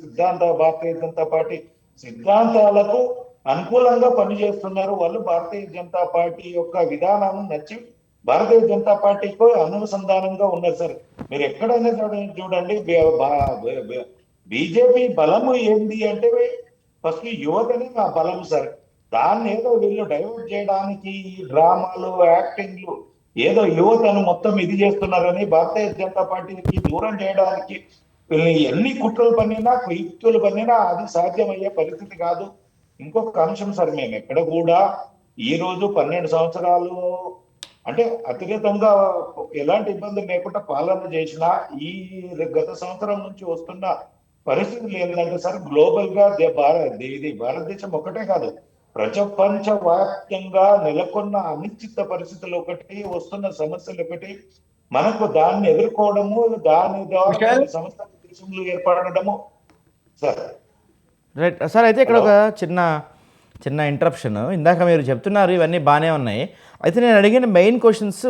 జనతా పార్టీ సిద్ధాంతాలకు అనుకూలంగా పనిచేస్తున్నారు. వాళ్ళు భారతీయ జనతా పార్టీ యొక్క విధానాన్ని నచ్చి భారతీయ జనతా పార్టీకి అనుసంధానంగా ఉన్నారు సార్. మీరు ఎక్కడైనా చూడండి, బీజేపీ బలము ఏంది అంటే ఫస్ట్ యువతనే ఆ బలం సార్. దాన్ని ఏదో వీళ్ళు డైవర్ట్ చేయడానికి డ్రామాలు, యాక్టింగ్లు, ఏదో యువతను మొత్తం ఇది చేస్తున్నారని భారతీయ జనతా పార్టీకి దూరం చేయడానికి వీళ్ళు ఎన్ని కుట్రలు పన్నినా, యుక్తులు పన్నినా అది సాధ్యమయ్యే పరిస్థితి కాదు. ఇంకొక అంశం సార్, మేము ఎక్కడ కూడా ఈ రోజు 12 సంవత్సరాలు అంటే అతిగతంగా ఎలాంటి ఇబ్బంది లేకుండా పాలన చేసినా ఈ గత సంవత్సరం నుంచి వస్తున్న పరిస్థితులు ఏంటంటే సార్, గ్లోబల్ గా ఇది భారతదేశం ఒకటే కాదు, ప్రపంచ వ్యాప్తంగా నెలకొన్న అనిశ్చిత పరిస్థితులు ఒకటి, వస్తున్న సమస్యలు ఒకటి, మనకు దాన్ని ఎదుర్కోవడము, దాని ద్వారా సమస్య దేశంలో ఏర్పడడము సార్. Right sir. అయితే ఇక్కడ ఒక చిన్న ఇంటరప్షన్. ఇందాక మీరు చెప్తున్నారు ఇవన్నీ బాగానే ఉన్నాయి. అయితే నేను అడిగిన మెయిన్ క్వశ్చన్స్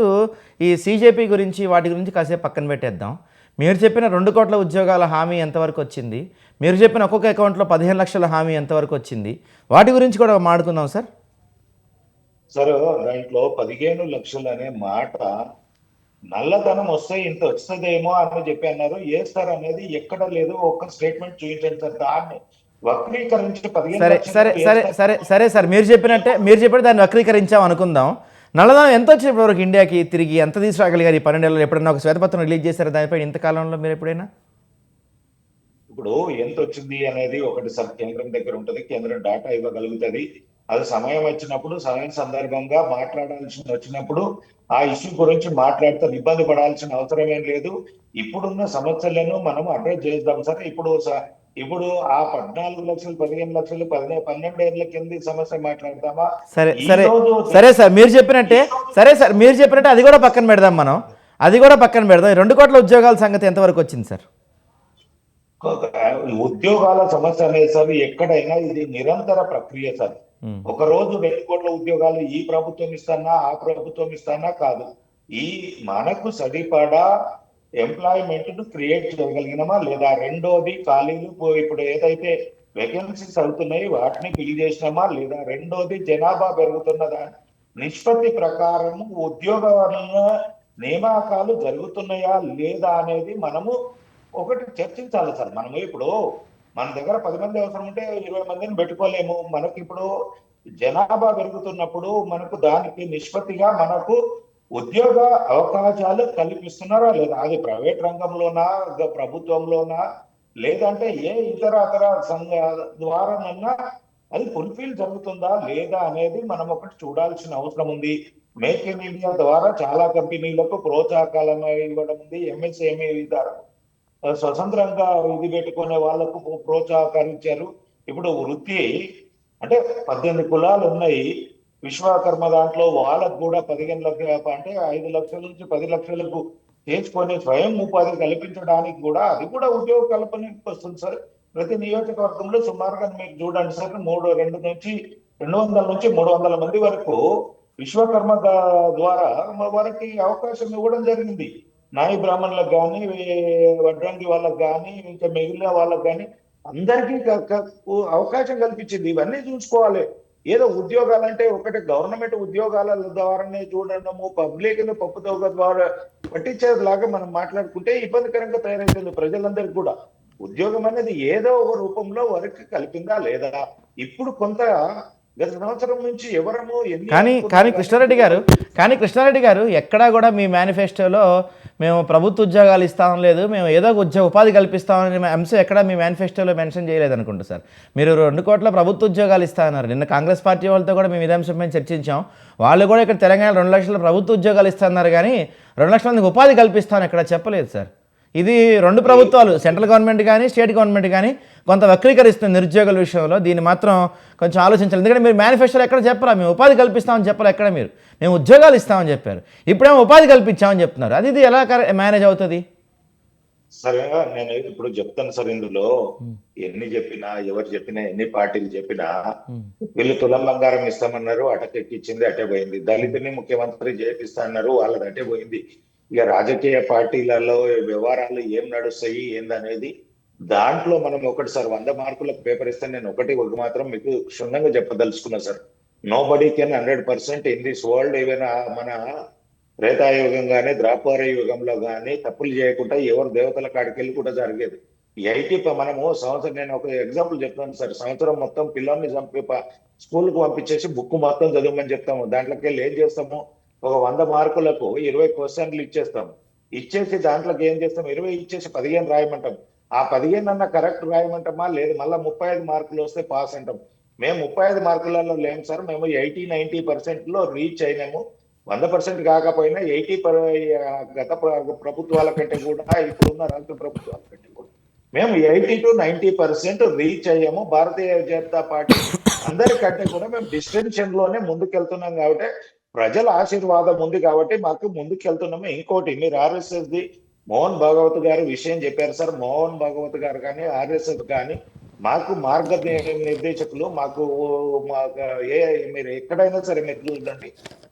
ఈ సీజేపీ గురించి, వాటి గురించి కాసేపు పక్కన పెట్టేద్దాం. మీరు చెప్పిన 2 కోట్ల ఉద్యోగాల హామీ ఎంతవరకు వచ్చింది, మీరు చెప్పిన ఒక్కొక్క అకౌంట్లో 15 లక్షల హామీ ఎంతవరకు వచ్చింది, వాటి గురించి కూడా మాట్లాడుకుందాం సార్. సార్ దాంట్లో 15 లక్షలు అనే మాట నల్లధనం వస్తే ఇంత వస్తుందేమో అని చెప్పి అన్నారు. ఏ సార్ అనేది ఎక్కడ లేదు, ఒక్క స్టేట్మెంట్ చూపించండి సార్. దాన్ని వక్రీకరించి 15 సరే సరే సరే సరే సరే సార్, మీరు చెప్పినట్టు దాన్ని వక్రీకరించాం అనుకుందాం. నల్లధనం ఎంత వచ్చింది ఇప్పటివరకు ఇండియాకి, తిరిగి ఎంత తీసుకురాగలిగారు ఈ 12 ఏళ్ళు? ఎప్పుడైనా ఒక శ్వేతపత్రం రిలీజ్ చేశారు దానిపై ఇంతకాలంలో మీరు ఎప్పుడైనా? ఇప్పుడు ఎంత వచ్చింది అనేది ఒకటి సార్ కేంద్రం దగ్గర ఉంటది, కేంద్రం డాటా ఇవ్వగలుగుతుంది. అది సమయం వచ్చినప్పుడు, సందర్భంగా మాట్లాడాల్సి వచ్చినప్పుడు ఆ ఇష్యూ గురించి మాట్లాడితే ఇబ్బంది పడాల్సిన అవసరం ఏం లేదు. ఇప్పుడున్న సమస్యలను మనం అడ్రస్ చేద్దాం సార్. ఇప్పుడు ఆ 14 లక్షలు, 15 లక్షలు, 12 ఏళ్ల కింద సమస్య మాట్లాడదామా? సరే సరే సరే సార్, మీరు చెప్పినట్టే అది కూడా పక్కన పెడదాం. మనం అది కూడా పక్కన పెడదాం. 2 కోట్ల ఉద్యోగాల సంగతి ఎంతవరకు వచ్చింది సార్? ఉద్యోగాల సమస్య అనేది సార్ ఎక్కడైనా ఇది నిరంతర ప్రక్రియ సార్. ఒక రోజు 2 కోట్ల ఉద్యోగాలు ఈ ప్రభుత్వం ఇస్తానా, ఆ ప్రభుత్వం ఇస్తానా కాదు. ఈ మనకు సరిపడా ఎంప్లాయ్మెంట్ ను క్రియేట్ చేయగలిగినమా లేదా, రెండోది ఖాళీలు ఇప్పుడు ఏదైతే వేకెన్సీస్ అవుతున్నాయి వాటిని ఫిల్ చేసినామా లేదా, రెండోది జనాభా పెరుగుతున్న దాని నిష్పత్తి ప్రకారం ఉద్యోగాల నియామకాలు జరుగుతున్నాయా లేదా అనేది మనము ఒకటి చర్చించాలి సార్. మనము ఇప్పుడు మన దగ్గర 10 మంది అవసరం ఉంటే 20 మందిని పెట్టుకోలేము. మనకి ఇప్పుడు జనాభా పెరుగుతున్నప్పుడు మనకు దానికి నిష్పత్తిగా మనకు ఉద్యోగ అవకాశాలు కల్పిస్తున్నారా లేదా, అది ప్రైవేట్ రంగంలోనా, ప్రభుత్వంలోనా, లేదంటే ఏ ఇతర సంఘ ద్వారానన్నా అది ఫుల్ఫిల్ జరుగుతుందా లేదా అనేది మనం ఒకటి చూడాల్సిన అవసరం ఉంది. మేక్ ఇన్ ఇండియా ద్వారా చాలా కంపెనీలకు ప్రోత్సాహకాలను ఇవ్వడం ఉంది. ఎంఎస్ఎంఈ ద్వారా స్వతంత్రంగా ఇది పెట్టుకునే వాళ్లకు ప్రోత్సాహకాలు ఇచ్చారు. ఇప్పుడు వృత్తి అంటే 18 కులాలు ఉన్నాయి. విశ్వకర్మ దాంట్లో వాళ్ళకు కూడా 15 లక్షల అంటే 5 లక్షల నుంచి 10 లక్షలకు చేసుకొని స్వయం ఉపాధి కల్పించడానికి కూడా అది కూడా ఉద్యోగ కల్పనకి వస్తుంది సార్. ప్రతి నియోజకవర్గంలో సుమారుగా మీరు చూడండి సార్, 200 నుంచి 300 మంది వరకు విశ్వకర్మ ద్వారా వారికి అవకాశం ఇవ్వడం జరిగింది. నాయి బ్రాహ్మణులకు కానీ, వడ్రంగి వాళ్ళకు కానీ, ఇంకా మిగిలిన వాళ్ళకు కానీ అందరికీ అవకాశం కల్పించింది. ఇవన్నీ చూసుకోవాలి. ఏదో ఉద్యోగాలంటే ఒకటి గవర్నమెంట్ ఉద్యోగాల ద్వారానే చూడడము, పబ్లిక్ ను పప్పుదోగ ద్వారా పట్టించేలాగా మనం మాట్లాడుకుంటే ఇబ్బందికరంగా తయారైతుంది ప్రజలందరికీ కూడా. ఉద్యోగం అనేది ఏదో ఒక రూపంలో వారికి కలిపిందా లేదా, ఇప్పుడు కొంత గత సంవత్సరం నుంచి ఎవరము కానీ కృష్ణారెడ్డి గారు ఎక్కడా కూడా మీ మేనిఫెస్టోలో మేము ప్రభుత్వ ఉద్యోగాలు ఇస్తాం లేదు, మేము ఏదో ఉపాధి కల్పిస్తామని అంశం ఎక్కడా మీ మేనిఫెస్టోలో మెన్షన్ చేయలేదు అనుకుంటా సార్. మీరు 2 కోట్ల ప్రభుత్వ ఉద్యోగాలు ఇస్తామన్నారు. నిన్న కాంగ్రెస్ పార్టీ వాళ్ళతో కూడా మేము ఇదే అంశం మీద చర్చించాం. వాళ్ళు కూడా ఇక్కడ తెలంగాణ 2 లక్షల ప్రభుత్వ ఉద్యోగాలు ఇస్తున్నారు, కానీ 2 లక్షల మందికి ఉపాధి కల్పిస్తామని ఎక్కడ చెప్పలేదు సార్. ఇది రెండు ప్రభుత్వాలు, సెంట్రల్ గవర్నమెంట్ కానీ స్టేట్ గవర్నమెంట్ కానీ కొంత వక్రీకరిస్తుంది నిరుద్యోగుల విషయంలో. దీన్ని మాత్రం కొంచెం ఆలోచించాలి. ఎందుకంటే మీరు మేనిఫెస్టోలో ఎక్కడ చెప్పాలా, మేము ఉపాధి కల్పిస్తామని చెప్పాలి, ఎక్కడ మీరు మేము ఉద్యోగాలు ఇస్తామని చెప్పారు, ఇప్పుడేమో ఉపాధి కల్పించామని చెప్తున్నారు. అది ఇది ఎలా మేనేజ్ అవుతుంది? సరే, నేను ఇప్పుడు చెప్తాను సార్. ఇందులో ఎన్ని చెప్పినా, ఎవరు చెప్పినా, ఎన్ని పార్టీలు చెప్పినా, వీళ్ళు తులం బంగారం ఇస్తామన్నారు, అటకెక్కిచ్చింది, అటే పోయింది. దళితుని ముఖ్యమంత్రి చేపిస్తా అన్నారు, వాళ్ళది అటే పోయింది. ఇక రాజకీయ పార్టీలలో వ్యవహారాలు ఏం నడుస్తాయి ఏందనేది దాంట్లో మనం ఒకటి సార్ 100 మార్కులకు పేపర్ ఇస్తే నేను ఒక మాత్రం మీకు క్షుణ్ణంగా చెప్పదలుచుకున్నా sir. Nobody can 100% in this world. ఏవైనా మన త్రేతాయుగం కానీ ద్వాపర యుగంలో కానీ తప్పులు చేయకుండా ఎవరు దేవతల కాడికి వెళ్ళి కూడా జరిగేది. మనము సంవత్సరం, నేను ఒక ఎగ్జాంపుల్ చెప్తాను సార్. సంవత్సరం మొత్తం పిల్లల్ని చంపి స్కూల్కి పంపించేసి బుక్ మొత్తం చదవమని చెప్తాము. దాంట్లోకి వెళ్ళి ఏం చేస్తాము, ఒక 100 మార్కులకు 20 క్వశ్చన్లు ఇచ్చేస్తాము. ఇచ్చేసి దాంట్లోకి ఏం చేస్తాం, 20 ఇచ్చేసి 15 రాయమంటాం. ఆ 15 అన్న కరెక్ట్ రాయమంటామా, లేదు మళ్ళీ 35 మార్కులు వస్తే పాస్ అంటాం. మేము 35 మార్కులలో లేము సార్, మేము 80-90% లో రీచ్ అయినాము. 100% కాకపోయినా 80 గత ప్రభుత్వాల కంటే కూడా, ఇప్పుడున్న రాష్ట్ర ప్రభుత్వాల కంటే కూడా మేము 80-90% రీచ్ అయ్యాము. భారతీయ జనతా పార్టీ అందరికంటే కూడా మేము డిస్టెన్షన్ లోనే ముందుకెళ్తున్నాం. కాబట్టి ప్రజల ఆశీర్వాదం ఉంది కాబట్టి మాకు ముందుకెళ్తున్నాము. ఇంకోటి, మీరు RSS ది మోహన్ భాగవత్ గారు విషయం చెప్పారు సార్. మోహన్ భాగవత్ గారు కానీ RSS కానీ మాకు నిర్దేశకులు. మాకు మీరు ఎక్కడైనా సరే మీరు చూడండి,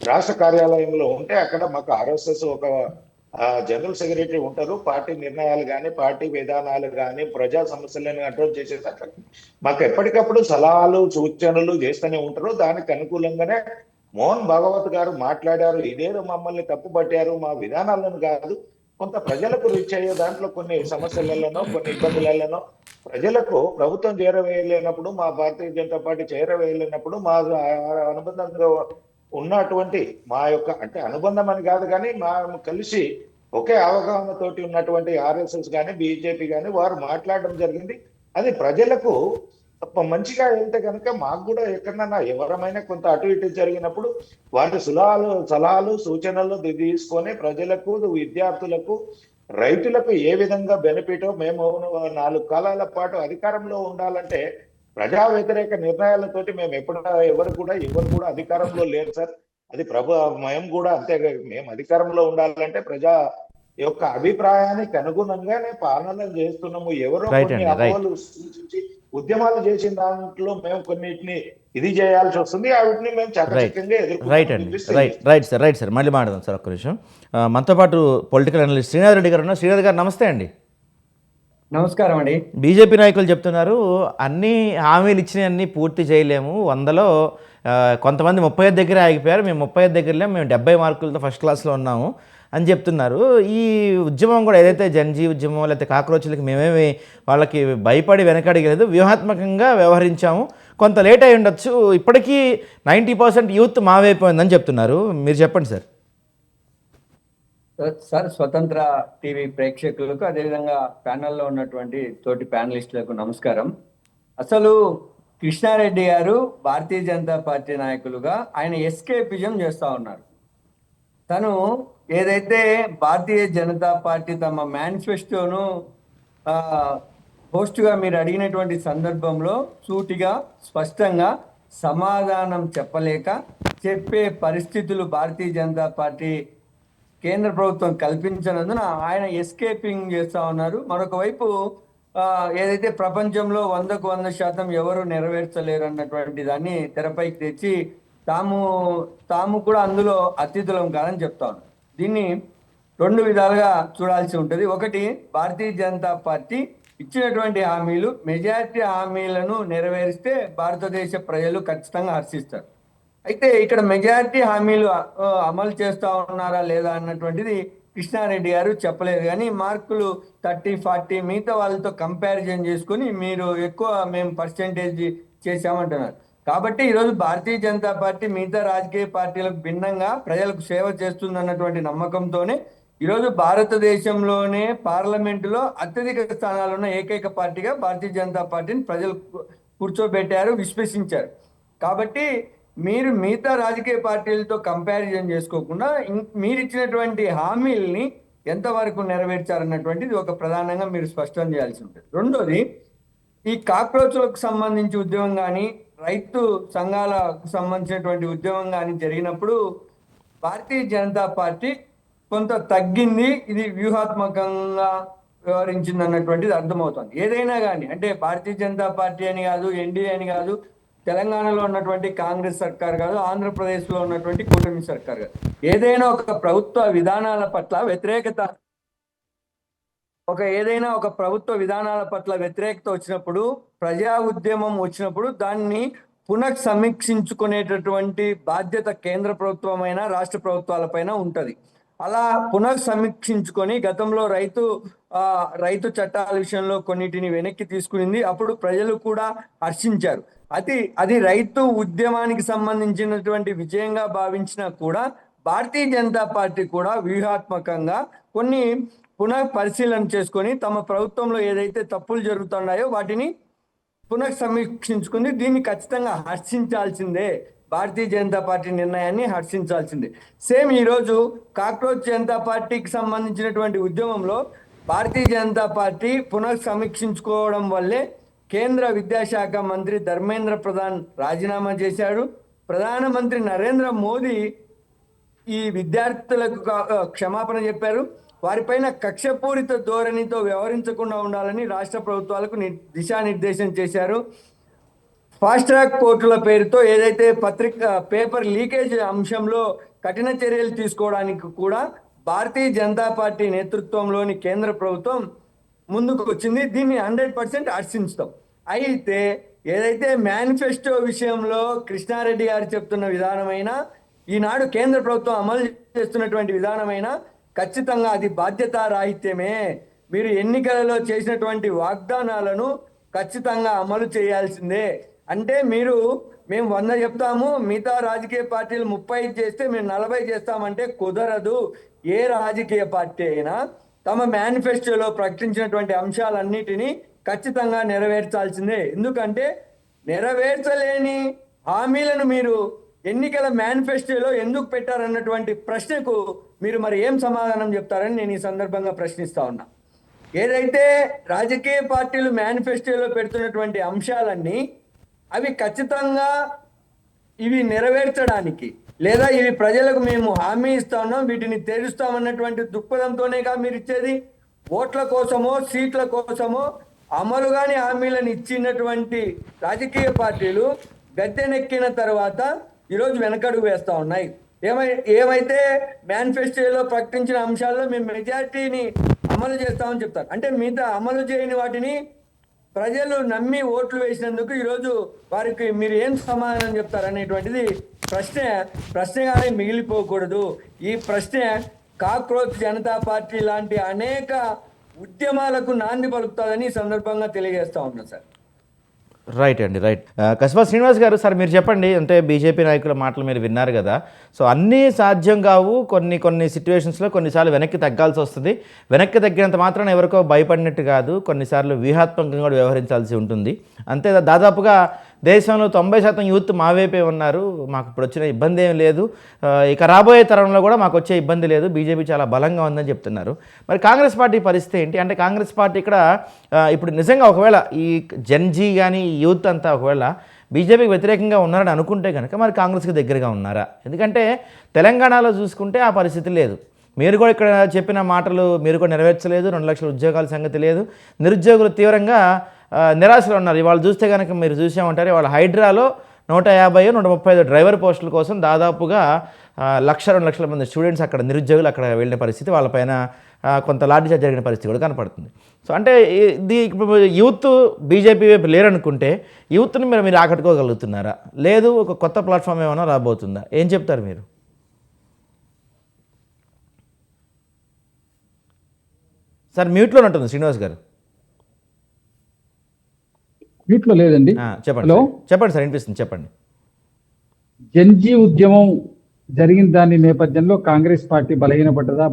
రాష్ట్ర కార్యాలయంలో ఉంటే అక్కడ మాకు RSS ఒక జనరల్ సెక్రటరీ ఉంటారు. పార్టీ నిర్ణయాలు కానీ, పార్టీ విధానాలు కానీ, ప్రజా సమస్యలను కంట్రోల్ చేసేటట్లు మాకు ఎప్పటికప్పుడు సలహాలు సూచనలు చేస్తూనే ఉంటారు. దానికి అనుకూలంగానే మోహన్ భాగవత్ గారు మాట్లాడారు. ఇదేదో మమ్మల్ని తప్పుపట్టారు, మా విధానాలను కాదు, కొంత ప్రజలకు రీచ్ అయ్యే దాంట్లో కొన్ని సమస్యలలోనో కొన్ని ఇబ్బందులలోనో ప్రజలకు ప్రభుత్వం చేరవేయలేనప్పుడు, మా భారతీయ జనతా పార్టీ చేరవేయలేనప్పుడు మా అనుబంధంగా ఉన్నటువంటి మా యొక్క, అంటే అనుబంధం అని కాదు కానీ మా కలిసి ఒకే అవగాహనతోటి ఉన్నటువంటి RSS కానీ BJP కానీ వారు మాట్లాడడం జరిగింది. అది ప్రజలకు మంచిగా వెళ్తే కనుక మాకు కూడా ఎక్కడన్నా ఎవరమైనా కొంత అటు ఇటు జరిగినప్పుడు వాటి సలహాలు సూచనలు తీసుకొని ప్రజలకు, విద్యార్థులకు, రైతులకు ఏ విధంగా బెనిఫిటో, మేము 4 కాలాల పాటు అధికారంలో ఉండాలంటే ప్రజా వ్యతిరేక నిర్ణయాలతోటి మేము ఎవరు కూడా అధికారంలో లేరు సార్. అది మేము కూడా అంతే. మేము అధికారంలో ఉండాలంటే ప్రజా యొక్క అభిప్రాయానికి అనుగుణంగానే పాలన చేస్తున్నాము. ఎవరో కొన్ని అపోహలు సూచించి ఉద్యమాలు చేసిన దాంట్లో మేము కొన్నిటిని ఇది చేయాల్సి వస్తుంది. వాటిని మేము చక్కచక్యంగా ఎదుర్కొంటాం. రైట్ సార్, మళ్ళీ మాట్లాడదాం సార్. ఒక్క నిమిషం. మనతో పాటు పొలిటికల్ అనలిస్ట్ శ్రీనాథ్ రెడ్డి గారు ఉన్నారు. శ్రీనాథ్ గారు నమస్తే అండి. నమస్కారం అండి. బీజేపీ నాయకులు చెప్తున్నారు అన్ని హామీలు ఇచ్చినవన్నీ పూర్తి చేయలేము, 100లో కొంతమంది 35 దగ్గరే ఆగిపోయారు, మేము 35 దగ్గరలే, మేము 70 మార్కులతో ఫస్ట్ క్లాస్లో ఉన్నాము అని చెప్తున్నారు. ఈ ఉద్యమం కూడా ఏదైతే జన్జీ ఉద్యమం లేకపోతే కాక్రోచ్లకి మేమేమి వాళ్ళకి భయపడి వెనకడిగలేదు, వ్యూహాత్మకంగా వ్యవహరించాము, కొంత లేట్ అయి ఉండొచ్చు, ఇప్పటికీ 90% యూత్ మావైపోయిందని చెప్తున్నారు. మీరు చెప్పండి సార్. సార్, స్వతంత్ర టీవీ ప్రేక్షకులకు అదేవిధంగా ప్యానెల్లో ఉన్నటువంటి తోటి ప్యానలిస్టులకు నమస్కారం. అసలు కృష్ణారెడ్డి గారు భారతీయ జనతా పార్టీ నాయకులుగా ఆయన ఎస్కేపిజం చేస్తూ ఉన్నారు. తను ఏదైతే భారతీయ జనతా పార్టీ తమ మేనిఫెస్టోను పోస్టుగా మీరు అడిగినటువంటి సందర్భంలో సూటిగా స్పష్టంగా సమాధానం చెప్పలేక చెప్పే పరిస్థితులు భారతీయ జనతా పార్టీ కేంద్ర ప్రభుత్వం కల్పించినందున ఆయన ఎస్కేపింగ్ చేస్తూ ఉన్నారు. మరొక వైపు ఏదైతే ప్రపంచంలో 100% ఎవరు నెరవేర్చలేరు అన్నటువంటి దాన్ని తెరపైకి తెచ్చి తాము కూడా అందులో అతిథులం కాదని చెప్తా ఉన్నారు. దీన్ని 2 విధాలుగా చూడాల్సి ఉంటుంది. ఒకటి, భారతీయ జనతా పార్టీ ఇచ్చినటువంటి హామీలు, మెజారిటీ హామీలను నెరవేరిస్తే భారతదేశ ప్రజలు ఖచ్చితంగా హర్షిస్తారు. అయితే ఇక్కడ మెజారిటీ హామీలు అమలు చేస్తూ ఉన్నారా లేదా అన్నటువంటిది కృష్ణారెడ్డి గారు చెప్పలేదు. కానీ మార్కులు 30-40 మిగతా వాళ్ళతో కంపారిజన్ చేసుకొని మీరు ఎక్కువ మేము పర్సెంటేజ్ చేశామంటున్నారు. కాబట్టి ఈరోజు భారతీయ జనతా పార్టీ మిగతా రాజకీయ పార్టీలకు భిన్నంగా ప్రజలకు సేవ చేస్తుందన్నటువంటి నమ్మకంతోనే ఈరోజు భారతదేశంలోనే పార్లమెంటులో అత్యధిక స్థానాలు ఉన్న ఏకైక పార్టీగా భారతీయ జనతా పార్టీని ప్రజలు కూర్చోబెట్టారు, విశ్వసించారు. కాబట్టి మీరు మిగతా రాజకీయ పార్టీలతో కంపారిజన్ చేసుకోకుండా మీరు ఇచ్చినటువంటి హామీల్ని ఎంతవరకు నెరవేర్చారన్నటువంటిది ఒక ప్రధానంగా మీరు స్పష్టం చేయాల్సి ఉంటుంది. రెండోది, ఈ కాక్రోచ్లకు సంబంధించి ఉద్యమం కానీ, రైతు సంఘాలకు సంబంధించినటువంటి ఉద్యమం కానీ జరిగినప్పుడు భారతీయ జనతా పార్టీ కొంత తగ్గింది, ఇది వ్యూహాత్మకంగా వ్యవహరించింది అన్నటువంటిది అర్థమవుతుంది. ఏదైనా కానీ, అంటే భారతీయ జనతా పార్టీ అని కాదు, ఎన్డీఏ అని కాదు, తెలంగాణలో ఉన్నటువంటి కాంగ్రెస్ సర్కార్ కాదు, ఆంధ్రప్రదేశ్లో ఉన్నటువంటి కూటమి సర్కార్ కాదు, ఏదైనా ఒక ప్రభుత్వ విధానాల పట్ల వ్యతిరేకత వచ్చినప్పుడు, ప్రజా ఉద్యమం వచ్చినప్పుడు దాన్ని పునఃసమీక్షించుకునేటటువంటి బాధ్యత కేంద్ర ప్రభుత్వమైన రాష్ట్ర ప్రభుత్వాలపైన ఉంటుంది. అలా పునఃసమీక్షించుకొని గతంలో రైతు చట్టాల విషయంలో కొన్నిటిని వెనక్కి తీసుకునింది. అప్పుడు ప్రజలు కూడా హర్షించారు. అది రైతు ఉద్యమానికి సంబంధించినటువంటి విజయంగా భావించినా కూడా భారతీయ జనతా పార్టీ కూడా వ్యూహాత్మకంగా కొన్ని పునః పరిశీలన చేసుకొని తమ ప్రభుత్వంలో ఏదైతే తప్పులు జరుగుతున్నాయో వాటిని పునఃసమీక్షించుకుంది. దీన్ని ఖచ్చితంగా హర్షించాల్సిందే, భారతీయ జనతా పార్టీ నిర్ణయాన్ని హర్షించాల్సిందే. సేమ్ ఈరోజు కాక్రోచ్ జనతా పార్టీకి సంబంధించినటువంటి ఉద్యమంలో భారతీయ జనతా పార్టీ పునఃసమీక్షించుకోవడం వల్లే కేంద్ర విద్యాశాఖ మంత్రి ధర్మేంద్ర ప్రధాన్ రాజీనామా చేశాడు. ప్రధానమంత్రి నరేంద్ర మోదీ ఈ విద్యార్థులకు క్షమాపణ చెప్పారు. వారిపైన కక్షపూరిత ధోరణితో వ్యవహరించకుండా ఉండాలని రాష్ట్ర ప్రభుత్వాలకు దిశానిర్దేశం చేశారు. ఫాస్ట్ ట్రాక్ కోర్టుల పేరుతో ఏదైతే పేపర్ లీకేజ్ అంశంలో కఠిన చర్యలు తీసుకోవడానికి కూడా భారతీయ జనతా పార్టీ నేతృత్వంలోని కేంద్ర ప్రభుత్వం ముందుకు వచ్చింది. దీన్ని 100% హర్షించుతాం. అయితే ఏదైతే మేనిఫెస్టో విషయంలో కృష్ణారెడ్డి గారు చెప్తున్న విధానమైనా, ఈనాడు కేంద్ర ప్రభుత్వం అమలు చేస్తున్నటువంటి విధానమైనా ఖచ్చితంగా అది బాధ్యతారాహిత్యమే. మీరు ఎన్నికలలో చేసినటువంటి వాగ్దానాలను ఖచ్చితంగా అమలు చేయాల్సిందే. అంటే మేము 100 చెప్తాము, మిగతా రాజకీయ పార్టీలు 35 చేస్తే మేము 40 చేస్తామంటే కుదరదు. ఏ రాజకీయ పార్టీ అయినా తమ మేనిఫెస్టోలో ప్రకటించినటువంటి అంశాలన్నిటినీ ఖచ్చితంగా నెరవేర్చాల్సిందే. ఎందుకంటే నెరవేర్చలేని హామీలను మీరు ఎన్నికల మేనిఫెస్టోలో ఎందుకు పెట్టారన్నటువంటి ప్రశ్నకు మీరు మరి ఏం సమాధానం చెప్తారని నేను ఈ సందర్భంగా ప్రశ్నిస్తా ఉన్నా. ఏదైతే రాజకీయ పార్టీలు మేనిఫెస్టోలో పెడుతున్నటువంటి అంశాలన్నీ అవి ఖచ్చితంగా ఇవి నెరవేర్చడానికి, లేదా ఇవి ప్రజలకు మేము హామీ ఇస్తా ఉన్నాం, వీటిని తీరుస్తామన్నటువంటి దృక్పథంతోనేగా మీరు ఇచ్చేది. ఓట్ల కోసమో సీట్ల కోసమో అమలు కాని హామీలను ఇచ్చినటువంటి రాజకీయ పార్టీలు గద్దెనెక్కిన తర్వాత ఈరోజు వెనకడుగు వేస్తూ ఉన్నాయి. ఏమైతే మేనిఫెస్టోలో ప్రకటించిన అంశాల్లో మేము మెజారిటీని అమలు చేస్తామని చెప్తారు. అంటే మిగతా అమలు చేయని వాటిని ప్రజలు నమ్మి ఓట్లు వేసినందుకు ఈరోజు వారికి మీరు ఏం సమాధానం చెప్తారనేటువంటిది ప్రశ్నగానే మిగిలిపోకూడదు. ఈ ప్రశ్న కాక్రోచ్ జనతా పార్టీ లాంటి అనేక ఉద్యమాలకు నాంది పలుకుతుందని ఈ సందర్భంగా తెలియజేస్తా ఉన్నా సార్. రైట్ అండి, రైట్. కస్బా శ్రీనివాస్ గారు, సార్ మీరు చెప్పండి. అంటే బీజేపీ నాయకుల మాటలు మీరు విన్నారు కదా. సో అన్నీ సాధ్యం కావు, కొన్ని సిచ్యువేషన్స్లో కొన్నిసార్లు వెనక్కి తగ్గాల్సి వస్తుంది. వెనక్కి తగ్గినంత మాత్రాన ఎవరికో భయపడినట్టు కాదు, కొన్నిసార్లు వ్యూహాత్మకంగా కూడా వ్యవహరించాల్సి ఉంటుంది. అంతే, దాదాపుగా దేశంలో 90% యూత్ మా వైపే ఉన్నారు, మాకు ఇప్పుడు వచ్చిన ఇబ్బంది ఏం లేదు, ఇక రాబోయే తరంలో కూడా మాకు వచ్చే ఇబ్బంది లేదు, బీజేపీ చాలా బలంగా ఉందని చెప్తున్నారు. మరి కాంగ్రెస్ పార్టీ పరిస్థితి ఏంటి? అంటే కాంగ్రెస్ పార్టీ ఇక్కడ ఇప్పుడు నిజంగా ఒకవేళ ఈ జెన్జీ కానీ యూత్ అంతా ఒకవేళ బీజేపీకి వ్యతిరేకంగా ఉన్నారని అనుకుంటే కనుక మరి కాంగ్రెస్కి దగ్గరగా ఉన్నారా? ఎందుకంటే తెలంగాణలో చూసుకుంటే ఆ పరిస్థితి లేదు. మీరు కూడా ఇక్కడ చెప్పిన మాటలు మీరు కూడా నెరవేర్చలేదు. 2 లక్షల ఉద్యోగాల సంగతి లేదు. నిరుద్యోగులు తీవ్రంగా నిరాశలో ఉన్నారు. ఇవాళ చూస్తే కనుక మీరు చూసామంటారు, వాళ్ళ హైడ్రాలో 150, 135 డ్రైవర్ పోస్టుల కోసం దాదాపుగా 1-2 లక్షల మంది స్టూడెంట్స్ అక్కడ నిరుద్యోగులు అక్కడ వెళ్ళిన పరిస్థితి, వాళ్ళపైన కొంత లాఠీచార్జ్ జరిగిన పరిస్థితి కూడా కనపడుతుంది. సో అంటే యూత్ బీజేపీ వైపు లేరనుకుంటే యూత్ని మీరు ఆకట్టుకోగలుగుతున్నారా? లేదు ఒక కొత్త ప్లాట్ఫామ్ ఏమైనా రాబోతుందా? ఏం చెప్తారు మీరు? సార్ మ్యూట్లో ఉంటుంది శ్రీనివాస్ గారు. వీటిలో లేదండి. చెప్పండి. హలో, చెప్పండి సార్, వినిపిస్తుంది, చెప్పండి. జన్జీ ఉద్యమం జరిగిన దాని నేపథ్యంలో కాంగ్రెస్ పార్టీ బలపడ్డదా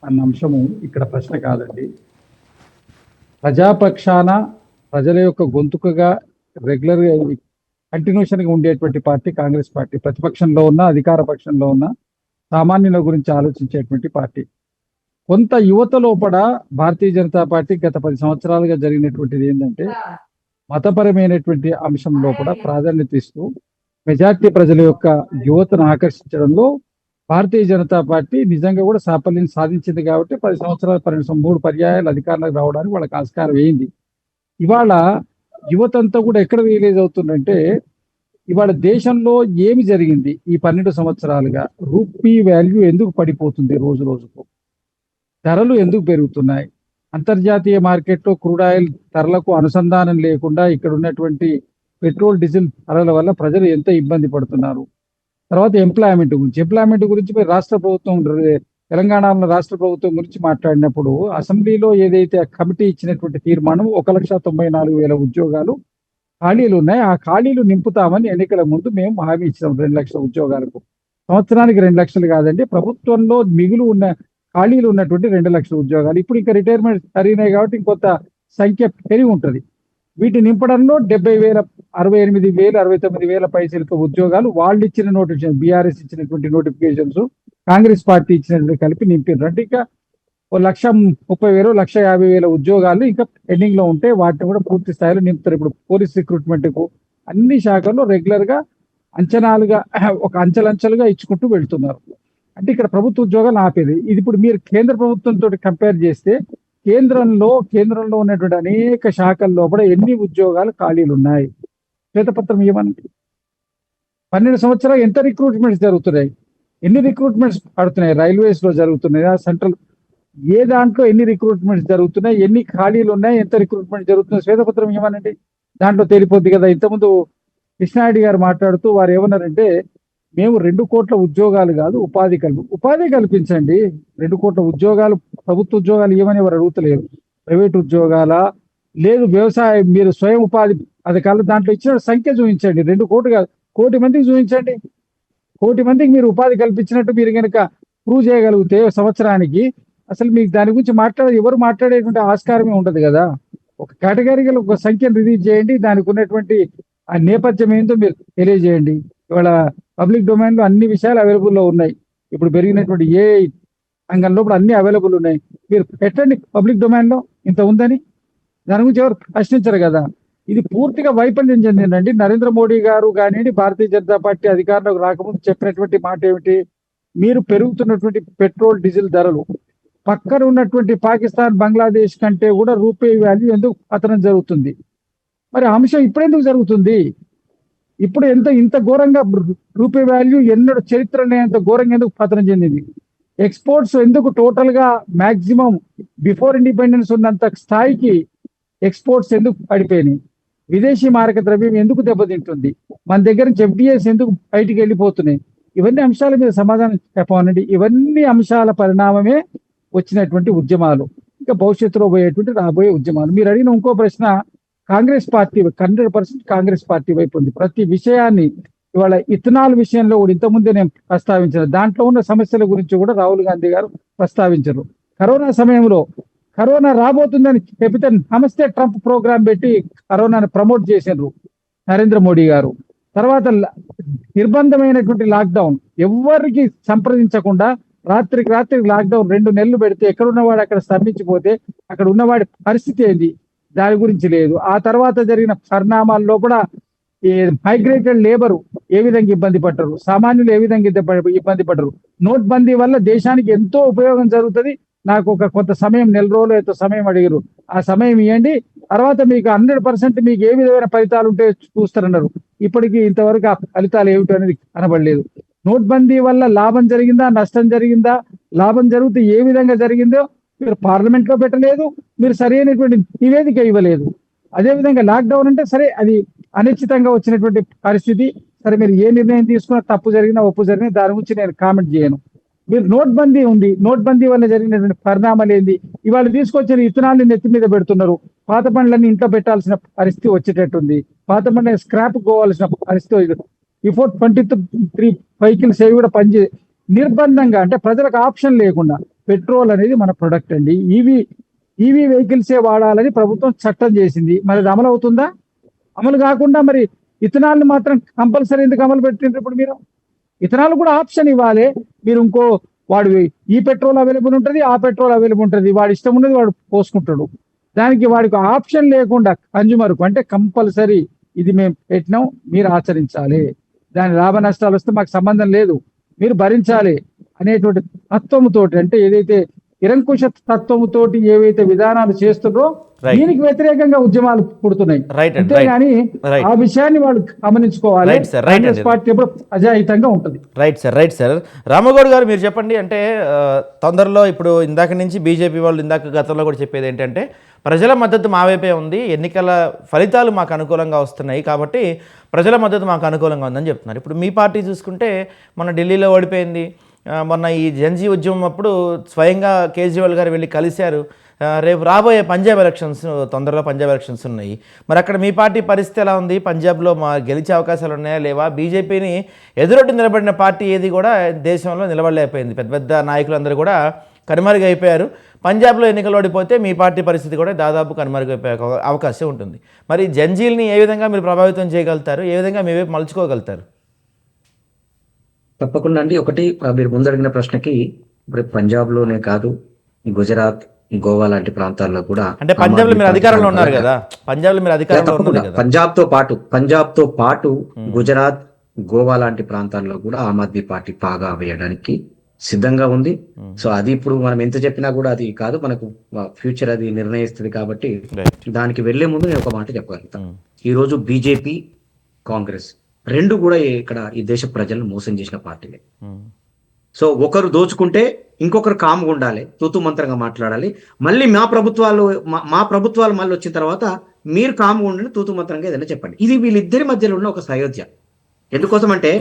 అన్న అంశము ఇక్కడ ప్రశ్న కాదండి. ప్రజాపక్షాన ప్రజల యొక్క గొంతుకగా రెగ్యులర్గా కంటిన్యూషన్గా ఉండేటువంటి పార్టీ కాంగ్రెస్ పార్టీ. ప్రతిపక్షంలో ఉన్న, అధికార పక్షంలో ఉన్న సామాన్యుల గురించి ఆలోచించేటువంటి పార్టీ. కొంత యువత లోపల భారతీయ జనతా పార్టీ గత 10 సంవత్సరాలుగా జరిగినటువంటిది ఏంటంటే మతపరమైనటువంటి అంశం లోపల ప్రాధాన్యత ఇస్తూ మెజార్టీ ప్రజల యొక్క యువతను ఆకర్షించడంలో భారతీయ జనతా పార్టీ నిజంగా కూడా సాఫల్యం సాధించింది కాబట్టి 10 సంవత్సరాలు 3 పర్యాయాలు అధికారంలోకి రావడానికి వాళ్ళకి ఆస్కారం వేయింది. ఇవాళ యువతంతా కూడా ఎక్కడ రియలైజ్ అవుతుందంటే ఇవాళ దేశంలో ఏమి జరిగింది ఈ 12 సంవత్సరాలుగా, రూపీ వాల్యూ ఎందుకు పడిపోతుంది రోజు రోజుకు, ధరలు ఎందుకు పెరుగుతున్నాయి, అంతర్జాతీయ మార్కెట్లో క్రూడ్ ఆయిల్ ధరలకు అనుసంధానం లేకుండా ఇక్కడ ఉన్నటువంటి పెట్రోల్ డీజిల్ ధరల వల్ల ప్రజలు ఎంత ఇబ్బంది పడుతున్నారు. తర్వాత ఎంప్లాయ్మెంట్ గురించి మీరు రాష్ట్ర ప్రభుత్వం తెలంగాణలో రాష్ట్ర ప్రభుత్వం గురించి మాట్లాడినప్పుడు అసెంబ్లీలో ఏదైతే కమిటీ ఇచ్చినటువంటి తీర్మానం 1,94,000 ఉద్యోగాలు ఖాళీలు ఉన్నాయి, ఆ ఖాళీలు నింపుతామని ఎన్నికల ముందు మేము హామీ ఇచ్చినాం 2 లక్షల ఉద్యోగాలకు. సంవత్సరానికి 2 లక్షలు కాదండి, ప్రభుత్వంలో మిగులు ఉన్న ఖాళీలు ఉన్నటువంటి 2 లక్షల ఉద్యోగాలు. ఇప్పుడు ఇంకా రిటైర్మెంట్ జరిగినాయి కాబట్టి ఇంకొంత సంఖ్య పెరిగి ఉంటుంది. వీటి నింపడంలో 70,000, 68,000, 69,000 పైసలతో ఉద్యోగాలు వాళ్ళు ఇచ్చిన నోటిఫికేషన్, బీఆర్ఎస్ ఇచ్చినటువంటి నోటిఫికేషన్స్, కాంగ్రెస్ పార్టీ ఇచ్చినటువంటి కలిపి నింపారు. అంటే ఇంకా 1,30,000, 1,50,000 ఉద్యోగాలు ఇంకా పెండింగ్ లో ఉంటే వాటిని కూడా పూర్తి స్థాయిలో నింపుతారు. ఇప్పుడు పోలీస్ రిక్రూట్మెంట్ కు అన్ని శాఖల్లో రెగ్యులర్ గా అంచనాలుగా ఒక అంచెలంచెలుగా ఇచ్చుకుంటూ వెళ్తున్నారు. అంటే ఇక్కడ ప్రభుత్వ ఉద్యోగాలు ఆపేది. ఇది ఇప్పుడు మీరు కేంద్ర ప్రభుత్వంతో కంపేర్ చేస్తే కేంద్రంలో ఉన్నటువంటి అనేక శాఖల లోపల ఎన్ని ఉద్యోగాలు ఖాళీలు ఉన్నాయి, శ్వేతపత్రం ఇవ్వమని. 12 సంవత్సరాలు ఎంత రిక్రూట్మెంట్స్ జరుగుతున్నాయి, ఎన్ని రిక్రూట్మెంట్స్ పడుతున్నాయి, రైల్వేస్ లో జరుగుతున్నాయా, సెంట్రల్ ఏ దాంట్లో ఎన్ని రిక్రూట్మెంట్స్ జరుగుతున్నాయి, ఎన్ని ఖాళీలు ఉన్నాయి, ఎంత రిక్రూట్మెంట్ జరుగుతున్నాయి, శ్వేతపత్రం ఇవ్వనండి, దాంట్లో తేలిపోద్ది కదా. ఇంతకుముందు కృష్ణారెడ్డి గారు మాట్లాడుతూ వారు ఏమన్నారంటే మేము 2 కోట్ల ఉద్యోగాలు కాదు ఉపాధి కల్పించండి. 2 కోట్ల ఉద్యోగాలు ప్రభుత్వ ఉద్యోగాలు ఇవ్వని ఎవరు అడుగుతలేరు. ప్రైవేట్ ఉద్యోగాల లేదు వ్యవసాయం, మీరు స్వయం ఉపాధి పథకాలు దాంట్లో ఇచ్చిన సంఖ్య చూపించండి. 2 కోట్లు కాదు, 1 కోటి మందికి చూపించండి. 1 కోటి మందికి మీరు ఉపాధి కల్పించినట్టు మీరు కనుక ప్రూవ్ చేయగలిగితే సంవత్సరానికి అసలు మీకు దాని గురించి ఎవరు మాట్లాడేటువంటి ఆస్కారమే ఉండదు కదా. ఒక కేటగిరీగా ఒక సంఖ్యను రిలీజ్ చేయండి, దానికి ఉన్నటువంటి ఆ నేపథ్యం ఏంటో మీరు తెలియజేయండి. ఇవాళ పబ్లిక్ డొమైన్ లో అన్ని విషయాలు అవైలబుల్లో ఉన్నాయి. ఇప్పుడు పెరిగినటువంటి ఏ రంగంలో కూడా అన్ని అవైలబుల్ ఉన్నాయి. మీరు పెట్టండి పబ్లిక్ డొమైన్ లో ఇంత ఉందని, దాని గురించి ఎవరు ప్రశ్నించరు కదా. ఇది పూర్తిగా వైఫల్యం చెందిందండి. నరేంద్ర మోడీ గారు కానివ్వండి, భారతీయ జనతా పార్టీ అధికారంలోకి రాకముందు చెప్పినటువంటి మాట ఏమిటి, మీరు పెరుగుతున్నటువంటి పెట్రోల్ డీజిల్ ధరలు పక్కన ఉన్నటువంటి పాకిస్తాన్, బంగ్లాదేశ్ కంటే కూడా రూపీ వాల్యూ ఎందుకు పతనం జరుగుతుంది, మరి అంశం ఇప్పుడు ఎందుకు జరుగుతుంది, ఇప్పుడు ఇంత ఘోరంగా రూపీ వాల్యూ ఎన్నడూ చరిత్ర లేనంత ఘోరంగా ఎందుకు పతనం చెందింది, ఎక్స్పోర్ట్స్ ఎందుకు టోటల్ గా మాక్సిమం బిఫోర్ ఇండిపెండెన్స్ ఉన్నంత స్థాయికి ఎక్స్పోర్ట్స్ ఎందుకు పడిపోయినాయి, విదేశీ మారక ద్రవ్యం ఎందుకు దెబ్బతింటుంది, మన దగ్గర నుంచి ఎఫ్డిఎస్ ఎందుకు బయటికి వెళ్ళిపోతున్నాయి, ఇవన్నీ అంశాల మీద సమాధానం చెప్పాలండి. ఇవన్నీ అంశాల పరిణామమే వచ్చినటువంటి ఉద్యమాలు, ఇంకా భవిష్యత్తులో రాబోయే ఉద్యమాలు. మీరు అడిగిన ఇంకో ప్రశ్న కాంగ్రెస్ పార్టీ 100% కాంగ్రెస్ పార్టీ వైపు ఉంది. ప్రతి విషయాన్ని ఇవాళ ఇథనాల్ విషయంలో కూడా ఇంతకుముందే నేను ప్రస్తావించాను, దాంట్లో ఉన్న సమస్యల గురించి కూడా రాహుల్ గాంధీ గారు ప్రస్తావించారు. కరోనా సమయంలో కరోనా రాబోతుందని చెబితే నమస్తే ట్రంప్ ప్రోగ్రాం పెట్టి కరోనాను ప్రమోట్ చేశారు నరేంద్ర మోడీ గారు. తర్వాత నిర్బంధమైనటువంటి లాక్డౌన్, ఎవరికి సంప్రదించకుండా రాత్రికి లాక్డౌన్ 2 నెలలు పెడితే ఎక్కడ ఉన్నవాడు అక్కడ స్తంభించిపోతే అక్కడ ఉన్నవాడి పరిస్థితి ఏంది, దాని గురించి లేదు. ఆ తర్వాత జరిగిన పరిణామాల్లో కూడా ఈ మైగ్రేటెడ్ లేబర్ ఏ విధంగా ఇబ్బంది పడ్డారు, సామాన్యులు ఏ విధంగా ఇబ్బంది పడ్డారు. నోట్ బందీ వల్ల దేశానికి ఎంతో ఉపయోగం జరుగుతుంది, నాకు కొంత సమయం, 1 నెల రోజులు అయితే సమయం అడిగారు, ఆ సమయం ఇవ్వండి, తర్వాత మీకు 100% మీకు ఏ విధమైన ఫలితాలు ఉంటే చూస్తారన్నారు. ఇప్పటికీ ఇంతవరకు ఆ ఫలితాలు ఏమిటి అనేది కనబడలేదు. నోట్ బందీ వల్ల లాభం జరిగిందా, నష్టం జరిగిందా, లాభం జరిగితే ఏ విధంగా జరిగిందో మీరు పార్లమెంట్ లో పెట్టలేదు, మీరు సరైనటువంటి నివేదిక ఇవ్వలేదు. అదేవిధంగా లాక్డౌన్ అంటే సరే అది అనిశ్చితంగా వచ్చినటువంటి పరిస్థితి, సరే మీరు ఏ నిర్ణయం తీసుకున్నా తప్పు జరిగినా ఒప్పు జరిగినా దాని గురించి నేను కామెంట్ చేయను. మీరు నోట్ బందీ ఉంది, నోట్ బందీ వల్ల జరిగినటువంటి పరిణామాలు ఏంది, ఇవాళ తీసుకొచ్చిన ఇథనాల్ని నెత్తి మీద పెడుతున్నారు, పాత బండ్లన్నీ ఇంట్లో పెట్టాల్సిన పరిస్థితి వచ్చేటట్టుంది, పాత బండ్లని స్క్రాప్ పోవాల్సిన పరిస్థితి, బిఫోర్ 23 వెహికల్స్ ఏవి కూడా పనిచే నిర్బంధంగా, అంటే ప్రజలకు ఆప్షన్ లేకుండా పెట్రోల్ అనేది మన ప్రొడక్ట్ అండి, ఈవీ వెహికల్సే వాడాలని ప్రభుత్వం చట్టం చేసింది, మరి అది అమలు అవుతుందా, అమలు కాకుండా మరి ఇథనాల్ని మాత్రం కంపల్సరీ ఎందుకు అమలు పెట్టిండ్రు. ఇప్పుడు మీరు ఇథనాల్ కూడా ఆప్షన్ ఇవ్వాలి, మీరు ఇంకో వాడు ఈ పెట్రోల్ అవైలబుల్ ఉంటుంది, ఆ పెట్రోల్ అవైలబుల్ ఉంటుంది, వాడు ఇష్టం ఉన్నది వాడు పోసుకుంటాడు. దానికి వాడికి ఆప్షన్ లేకుండా కన్జ్యూమర్కు అంటే కంపల్సరీ ఇది మేము పెట్టినాం, మీరు ఆచరించాలి, దాని లాభ నష్టాలు వస్తే మాకు సంబంధం లేదు, మీరు భరించాలి అనేటువంటి తత్వముతోటి, అంటే ఏదైతే నిరంకుశ తత్వముతోటి ఏవైతే విధానాలు చేస్తుండ్రో Right. దీనికి వ్యతిరేకంగా ఉద్యమాలు పుడుతున్నాయి. Right and అంతేగాని right. ఆ విషయాన్ని వాళ్ళు గమనించుకోవాలి. Right, sir. Right కాంగ్రెస్ అండి. పార్టీ ఎప్పుడు ప్రజాహితంగా ఉంటుంది. రైట్ సార్ రామగౌడ్ గారు మీరు చెప్పండి. అంటే తొందరలో ఇప్పుడు ఇందాక నుంచి బీజేపీ వాళ్ళు ఇందాక గతంలో కూడా చెప్పేది ఏంటంటే ప్రజల మద్దతు మా వైపే ఉంది, ఎన్నికల ఫలితాలు మాకు అనుకూలంగా వస్తున్నాయి కాబట్టి ప్రజల మద్దతు మాకు అనుకూలంగా ఉందని చెప్తున్నారు. ఇప్పుడు మీ పార్టీ చూసుకుంటే మొన్న ఢిల్లీలో ఓడిపోయింది. మొన్న ఈ జన్జీ ఉద్యమం అప్పుడు స్వయంగా కేజ్రీవాల్ గారు వెళ్ళి కలిశారు. రేపు రాబోయే పంజాబ్ ఎలక్షన్స్, తొందరలో పంజాబ్ ఎలక్షన్స్ ఉన్నాయి. మరి అక్కడ మీ పార్టీ పరిస్థితి ఎలా ఉంది? పంజాబ్లో మా గెలిచే అవకాశాలు ఉన్నాయా లేవా? బీజేపీని ఎదురొడ్డి నిలబడిన పార్టీ ఏది కూడా దేశంలో నిలబడలేకపోయింది. పెద్ద పెద్ద నాయకులందరూ కూడా కనుమరుగైపోయారు. పంజాబ్లో ఎన్నికలు ఓడిపోతే మీ పార్టీ పరిస్థితి కూడా దాదాపు కనుమరుగైపోయే అవకాశం ఉంటుంది. మరి జంజీల్ని ఏ విధంగా మీరు ప్రభావితం చేయగలుగుతారు? ఏ విధంగా మీ వైపు మలుచుకోగలుగుతారు? తప్పకుండా అండి. ఒకటి మీరు ముందు అడిగిన ప్రశ్నకి, ఇప్పుడు పంజాబ్లోనే కాదు, గుజరాత్, గోవా లాంటి ప్రాంతాల్లో కూడా అంటే పంజాబ్లో మీరు అధికారంలో ఉన్నారు కదా, పంజాబ్లో మీరు అధికారంలో ఉన్నారు తప్పకుండా కదా. పంజాబ్ తో పాటు గుజరాత్, గోవా లాంటి ప్రాంతాల్లో కూడా ఆమ్ ఆద్మీ పార్టీ పాగా వేయడానికి సిద్ధంగా ఉంది. సో అది ఇప్పుడు మనం ఎంత చెప్పినా కూడా అది కాదు, మనకు ఫ్యూచర్ అది నిర్ణయిస్తుంది. కాబట్టి దానికి వెళ్లే ముందు నేను ఒక మాట చెప్పగలుగుతాను. ఈ రోజు బీజేపీ, కాంగ్రెస్ రెండు కూడా ఇక్కడ ఈ దేశ ప్రజలను మోసం చేసిన పార్టీలే. సో ఒకరు దోచుకుంటే ఇంకొకరు కామ్గా ఉండాలి, తూతు మంత్రంగా మాట్లాడాలి. మళ్ళీ మా ప్రభుత్వాలు మళ్ళీ వచ్చిన తర్వాత మీరు కామ్గా ఉండండి, తూతు మంత్రంగా ఏదైనా చెప్పండి. ఇది వీళ్ళిద్దరి మధ్యలో ఉన్న ఒక సయోధ్య. ఎందుకోసం అంటే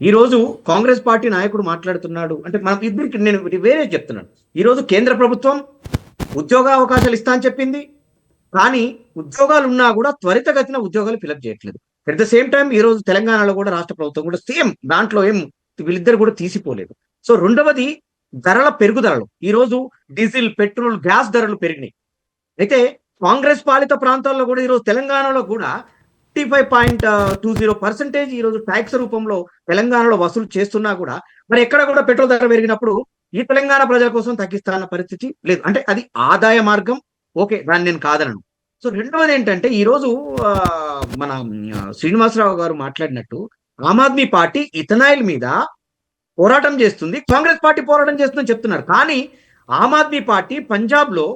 ఈ రోజు కాంగ్రెస్ పార్టీ నాయకుడు మాట్లాడుతున్నాడు అంటే మనం ఇద్దరికి నేను వేరే చెప్తున్నాను. ఈ రోజు కేంద్ర ప్రభుత్వం ఉద్యోగ అవకాశాలు ఇస్తా అని చెప్పింది, కానీ ఉద్యోగాలు ఉన్నా కూడా త్వరితగతిన ఉద్యోగాలు ఫిలప్ చేయట్లేదు. అట్ ద సేమ్ టైం ఈ రోజు తెలంగాణలో కూడా రాష్ట్ర ప్రభుత్వం కూడా సేమ్ దాంట్లో ఏం వీళ్ళిద్దరు కూడా తీసిపోలేదు. సో రెండవది ధరల పెరుగుదలలు. ఈ రోజు డీజిల్, పెట్రోల్, గ్యాస్ ధరలు పెరిగినాయి. అయితే కాంగ్రెస్ పాలిత ప్రాంతాల్లో కూడా ఈరోజు తెలంగాణలో కూడా 55.20% ఈ రోజు ట్యాక్స్ రూపంలో తెలంగాణలో వసూలు చేస్తున్నా కూడా మరి ఎక్కడ కూడా పెట్రోల్ ధర పెరిగినప్పుడు ఈ తెలంగాణ ప్రజల కోసం తగ్గిస్తాన్న పరిస్థితి లేదు. అంటే అది ఆదాయ మార్గం, ఓకే, దాన్ని నేను కాదనను. సో రెండవది ఏంటంటే ఈ రోజు మన శ్రీనివాసరావు గారు మాట్లాడినట్టు ఆమ్ ఆద్మీ పార్టీ ఇథనాయిల్ మీద పోరాటం చేస్తుంది, కాంగ్రెస్ పార్టీ పోరాటం చేస్తుందని చెప్తున్నారు. కానీ ఆమ్ ఆద్మీ పార్టీ పంజాబ్ లో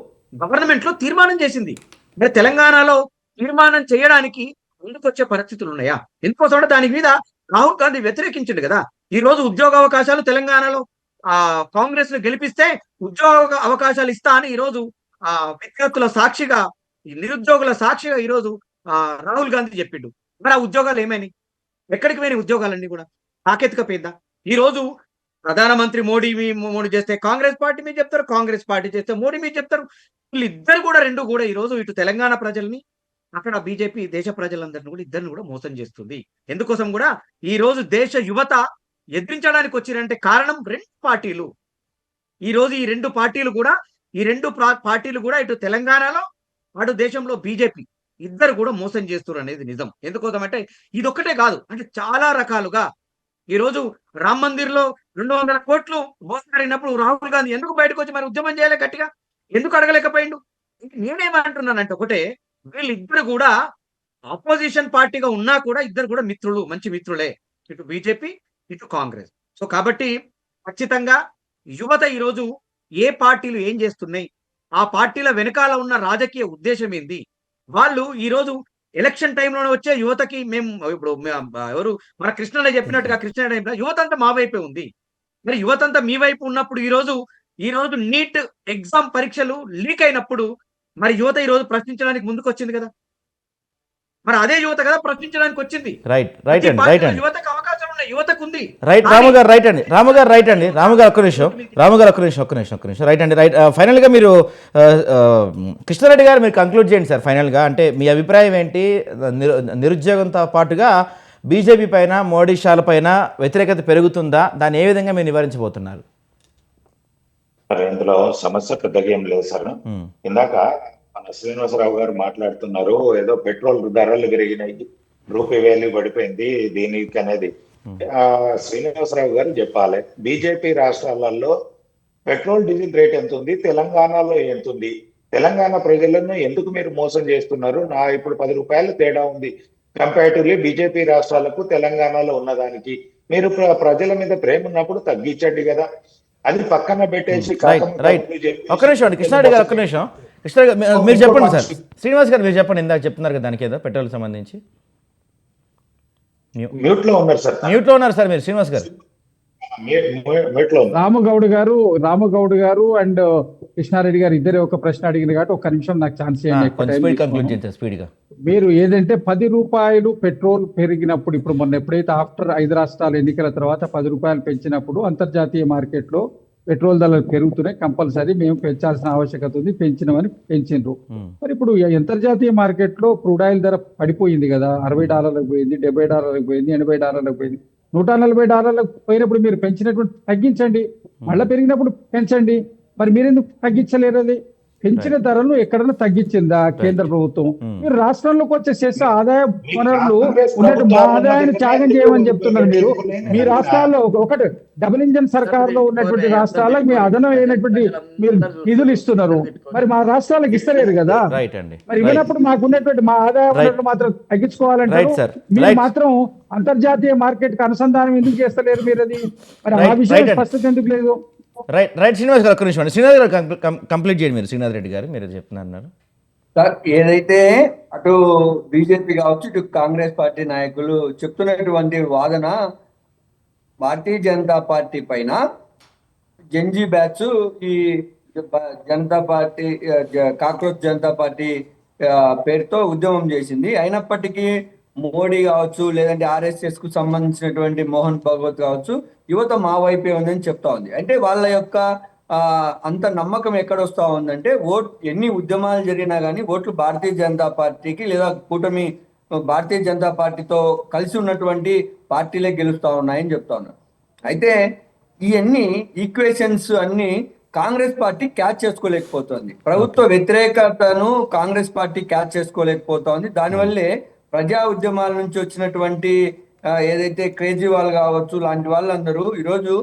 గవర్నమెంట్ లో తీర్మానం చేసింది. మరి తెలంగాణలో తీర్మానం చేయడానికి ముందుకు వచ్చే పరిస్థితులు ఉన్నాయా? ఎందుకోసం అంటే దాని మీద రాహుల్ గాంధీ వ్యతిరేకించిండు కదా. ఈ రోజు ఉద్యోగ అవకాశాలు తెలంగాణలో కాంగ్రెస్ ను గెలిపిస్తే ఉద్యోగ అవకాశాలు ఇస్తా అని ఈ రోజు విద్యార్థుల సాక్షిగా, నిరుద్యోగుల సాక్షిగా ఈ రోజు రాహుల్ గాంధీ చెప్పిండు. మరి ఆ ఉద్యోగాలు ఏమైనాయి? ఎక్కడికి పోయినాయి ఉద్యోగాలన్నీ కూడా? సాకేతిక పేద్దా. ఈ రోజు ప్రధానమంత్రి మోడీ చేస్తే కాంగ్రెస్ పార్టీ మీద చెప్తారు, కాంగ్రెస్ పార్టీ చేస్తే మోడీ మీద చెప్తారు. వీళ్ళిద్దరు కూడా రెండు కూడా ఈ రోజు ఇటు తెలంగాణ ప్రజల్ని, అక్కడ బీజేపీ దేశ ప్రజలందరినీ కూడా ఇద్దరిని కూడా మోసం చేస్తుంది. ఎందుకోసం కూడా ఈ రోజు దేశ యువత ఎదిరించడానికి వచ్చిరంటే కారణం రెండు పార్టీలు. ఈ రోజు ఈ రెండు పార్టీలు కూడా ఇటు తెలంగాణలో అటు దేశంలో బీజేపీ ఇద్దరు కూడా మోసం చేస్తున్నారు అనేది నిజం. ఎందుకోసం అంటే ఇదొక్కటే కాదు, అంటే చాలా రకాలుగా ఈ రోజు రామ్ మందిర్ లో 200 కోట్లు మోసడినప్పుడు రాహుల్ గాంధీ ఎందుకు బయటకు వచ్చి మరి ఉద్యమం చేయలే, గట్టిగా ఎందుకు అడగలేకపోయిండు? నేనేమంటున్నానంటే ఒకటే, వీళ్ళిద్దరు కూడా ఆపోజిషన్ పార్టీగా ఉన్నా కూడా ఇద్దరు కూడా మిత్రులు, మంచి మిత్రులే, ఇటు బీజేపీ ఇటు కాంగ్రెస్. సో కాబట్టి ఖచ్చితంగా యువత ఈరోజు ఏ పార్టీలు ఏం చేస్తున్నాయి, ఆ పార్టీల వెనకాల ఉన్న రాజకీయ ఉద్దేశం ఏంది, వాళ్ళు ఈరోజు ఎలక్షన్ టైంలోనే వచ్చే యువతకి మేము ఇప్పుడు ఎవరు మన కృష్ణనే చెప్పినట్టుగా కృష్ణ టైంలో యువత అంతా మా వైపే ఉంది. మరి యువత అంతా మీ వైపు ఉన్నప్పుడు ఈ రోజు నీట్ ఎగ్జామ్ పరీక్షలు లీక్ అయినప్పుడు మరి యువత ఈ రోజు ప్రశ్నించడానికి ముందుకు వచ్చింది కదా. మరి అదే యువత కదా ప్రశ్నించడానికి వచ్చింది. రైట్ అండి. యువతకు అవకాశం ఉన్నాయి, యువతకు ఉంది. రైట్ రాము గారు ఒక్క నిమిషం. రైట్ అండి. ఫైనల్గా మీరు కృష్ణారెడ్డి గారు మీరు కంక్లూడ్ చేయండి సార్. ఫైనల్గా అంటే మీ అభిప్రాయం ఏంటి? నిరుద్యోగంతో పాటుగా బీజేపీ పైన, మోడీ షాల పైన వ్యతిరేకత పెరుగుతుందా? దాన్ని ఏ విధంగా మీరు నివారించబోతున్నారు? మరి ఇందులో సమస్య పెద్దగా ఏం లేదు సార్. ఇందాక మన శ్రీనివాసరావు గారు మాట్లాడుతున్నారు, ఏదో పెట్రోల్ ధరలు పెరిగినాయి, రూపీ వాల్యూ పడిపోయింది దీనికి అనేది. శ్రీనివాసరావు గారు చెప్పాలి, బీజేపీ రాష్ట్రాలలో పెట్రోల్ డీజిల్ రేట్ ఎంత ఉంది, తెలంగాణలో ఎంత ఉంది, తెలంగాణ ప్రజలను ఎందుకు మీరు మోసం చేస్తున్నారు? ఇప్పుడు 10 రూపాయల తేడా ఉంది కంపారిటివ్లీ బీజేపీ రాష్ట్రాలకు తెలంగాణలో ఉన్నదానికి. మీరు ప్రజల మీద ప్రేమ ఉన్నప్పుడు తగ్గించండి కదా, అది పక్కన పెట్టేసి రైట్ ఒక్క నిమిషం అండి కృష్ణారెడ్డి గారు, ఒక్క నిమిషం. కృష్ణారెడ్డి గారు మీరు చెప్పండి సార్. శ్రీనివాస్ గారు మీరు చెప్పండి, ఇందాక చెప్తున్నారు కదా దానికి ఏదో పెట్రోల్ సంబంధించి. మ్యూట్ లో ఉన్నారు సార్. మ్యూట్లో ఉన్నారు సార్ మీరు, శ్రీనివాస్ గారు. మ్యూట్ లో రామగౌడ్ గారు అండ్ కృష్ణారెడ్డి గారు ఇద్దరే ఒక ప్రశ్న అడిగిన కాబట్టి ఒక నిమిషం నాకు ఛాన్స్ కొంచెం స్పీడ్ కంక్లూడ్ చేయండి స్పీడ్గా. మీరు ఏదంటే 10 రూపాయలు పెట్రోల్ పెరిగినప్పుడు, ఇప్పుడు మొన్న ఎప్పుడైతే ఆఫ్టర్ 5 రాష్ట్రాల ఎన్నికల తర్వాత 10 రూపాయలు పెంచినప్పుడు అంతర్జాతీయ మార్కెట్లో పెట్రోల్ ధరలు పెరుగుతున్నాయి, కంపల్సరీ మేము పెంచాల్సిన ఆవశ్యకత ఉంది, పెంచిండ్రు. మరి ఇప్పుడు అంతర్జాతీయ మార్కెట్లో క్రూడ్ ఆయిల్ ధర పడిపోయింది కదా, $60 పోయింది, $70 పోయింది, $80 పోయింది, $140 పోయినప్పుడు మీరు పెంచినటువంటి తగ్గించండి, మళ్ళీ పెరిగినప్పుడు పెంచండి. మరి మీరెందుకు తగ్గించలేరు? అది పెంచిన ధరలు ఎక్కడైనా తగ్గించిందా కేంద్ర ప్రభుత్వం? మీరు రాష్ట్రంలోకి వచ్చే సెస్ ఆదాయ వనరులు ఉన్నట్టు మా ఆదాయాన్ని త్యాగం చేయమని చెప్తున్నారు మీరు. మీ రాష్ట్రాల్లో ఒకటి డబుల్ ఇంజన్ సర్కార్లో ఉన్నటువంటి రాష్ట్రాలకు మీ అదనం అయినటువంటి మీరు నిధులు ఇస్తున్నారు, మరి మా రాష్ట్రాలకు ఇస్తలేరు కదా. మరి ఇవ్వనప్పుడు మాకు ఉన్నటువంటి మా ఆదాయ వనరులు మాత్రం తగ్గించుకోవాలంటే మీరు మాత్రం అంతర్జాతీయ మార్కెట్ కి అనుసంధానం ఎందుకు చేస్తలేరు మీరు? అది మరి ఆ విషయం స్పష్టత ఎందుకు లేదు? రైట్ శ్రీనివాస్ గారు ఒక్క నిమిషం అండి. శ్రీనివాస్ గారు కంప్లీట్ చేయండి మీరు. శ్రీనివాస్ రెడ్డి గారు మీరు చెప్తున్నారు సార్. ఏదైతే అటు బీజేపీ కావచ్చు ఇటు కాంగ్రెస్ పార్టీ నాయకులు చెప్తున్నటువంటి వాదన, భారతీయ జనతా పార్టీ పైన జంజీ బ్యాచ్ ఈ Janata party cockroach Janata party పేరుతో ఉద్యమం చేసింది. అయినప్పటికీ మోడీ కావచ్చు లేదంటే ఆర్ఎస్ఎస్ కు సంబంధించినటువంటి మోహన్ భగవత్ కావచ్చు, యువత మా వైపే ఉందని చెప్తా ఉంది. అంటే వాళ్ళ యొక్క అంత నమ్మకం ఎక్కడ వస్తా ఉందంటే, ఎన్ని ఉద్యమాలు జరిగినా కానీ ఓట్లు భారతీయ జనతా పార్టీకి లేదా కూటమి భారతీయ జనతా పార్టీతో కలిసి ఉన్నటువంటి పార్టీలే గెలుస్తా ఉన్నాయని చెప్తా ఉన్నారు. అయితే ఇవన్నీ ఈక్వేషన్స్ అన్ని కాంగ్రెస్ పార్టీ క్యాచ్ చేసుకోలేకపోతుంది. ప్రభుత్వ వ్యతిరేకతను కాంగ్రెస్ పార్టీ క్యాచ్ చేసుకోలేకపోతుంది. దానివల్లే ప్రజా ఉద్యమాల నుంచి వచ్చినటువంటి ఏదైతే కేజ్రీవాల్ కావచ్చు లాంటి వాళ్ళందరూ ఈరోజు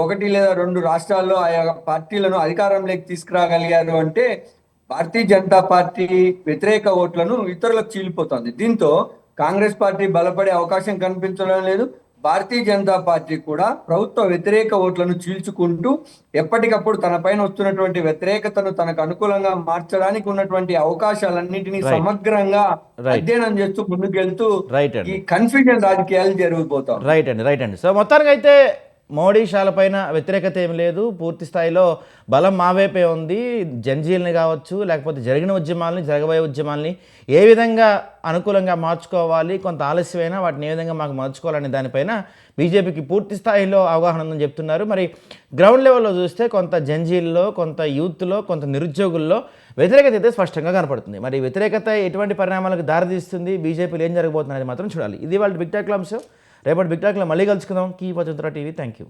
1 లేదా 2 రాష్ట్రాల్లో ఆయా పార్టీలను అధికారంలోకి తీసుకురాగలిగారు అంటే భారతీయ జనతా పార్టీ వ్యతిరేక ఓట్లను ఇతరులకు చీలిపోతుంది. దీంతో కాంగ్రెస్ పార్టీ బలపడే అవకాశం కనిపించడం లేదు. భారతీయ జనతా పార్టీ కూడా ప్రభుత్వ వ్యతిరేక ఓట్లను చీల్చుకుంటూ ఎప్పటికప్పుడు తన పైన వస్తున్నటువంటి వ్యతిరేకతను తనకు అనుకూలంగా మార్చడానికి ఉన్నటువంటి అవకాశాలన్నింటినీ సమగ్రంగా అధ్యయనం చేస్తూ ముందుకెళ్తూ ఈ కన్ఫ్యూజన్ రాజకీయాలు జరిగిపోతాం. రైట్ అండి. సో మొత్తానికి అయితే మోడీ షాలపైన వ్యతిరేకత ఏం లేదు, పూర్తి స్థాయిలో బలం మా వైపే ఉంది. జంజీల్ని కావచ్చు లేకపోతే జరిగిన ఉద్యమాలని జరగబోయే ఉద్యమాలని ఏ విధంగా అనుకూలంగా మార్చుకోవాలి, కొంత ఆలస్యమైనా వాటిని ఏ విధంగా మాకు మార్చుకోవాలనే దానిపైన బీజేపీకి పూర్తి స్థాయిలో అవగాహన ఉందని చెప్తున్నారు. మరి గ్రౌండ్ లెవెల్లో చూస్తే కొంత జంజీల్లో, కొంత యూత్లో, కొంత నిరుద్యోగుల్లో వ్యతిరేకత అయితే స్పష్టంగా కనపడుతుంది. మరి వ్యతిరేకత ఎటువంటి పరిణామాలకు దారితీస్తుంది, బీజేపీలో ఏం జరగబోతుంది అనేది మాత్రం చూడాలి. ఇది వాళ్ళ బిగ్ టాక్లో అంశం. రేపటి బిగ్ టాక్లో మళ్ళీ కలుసుకుందాం. Keep watching TV. Thank you.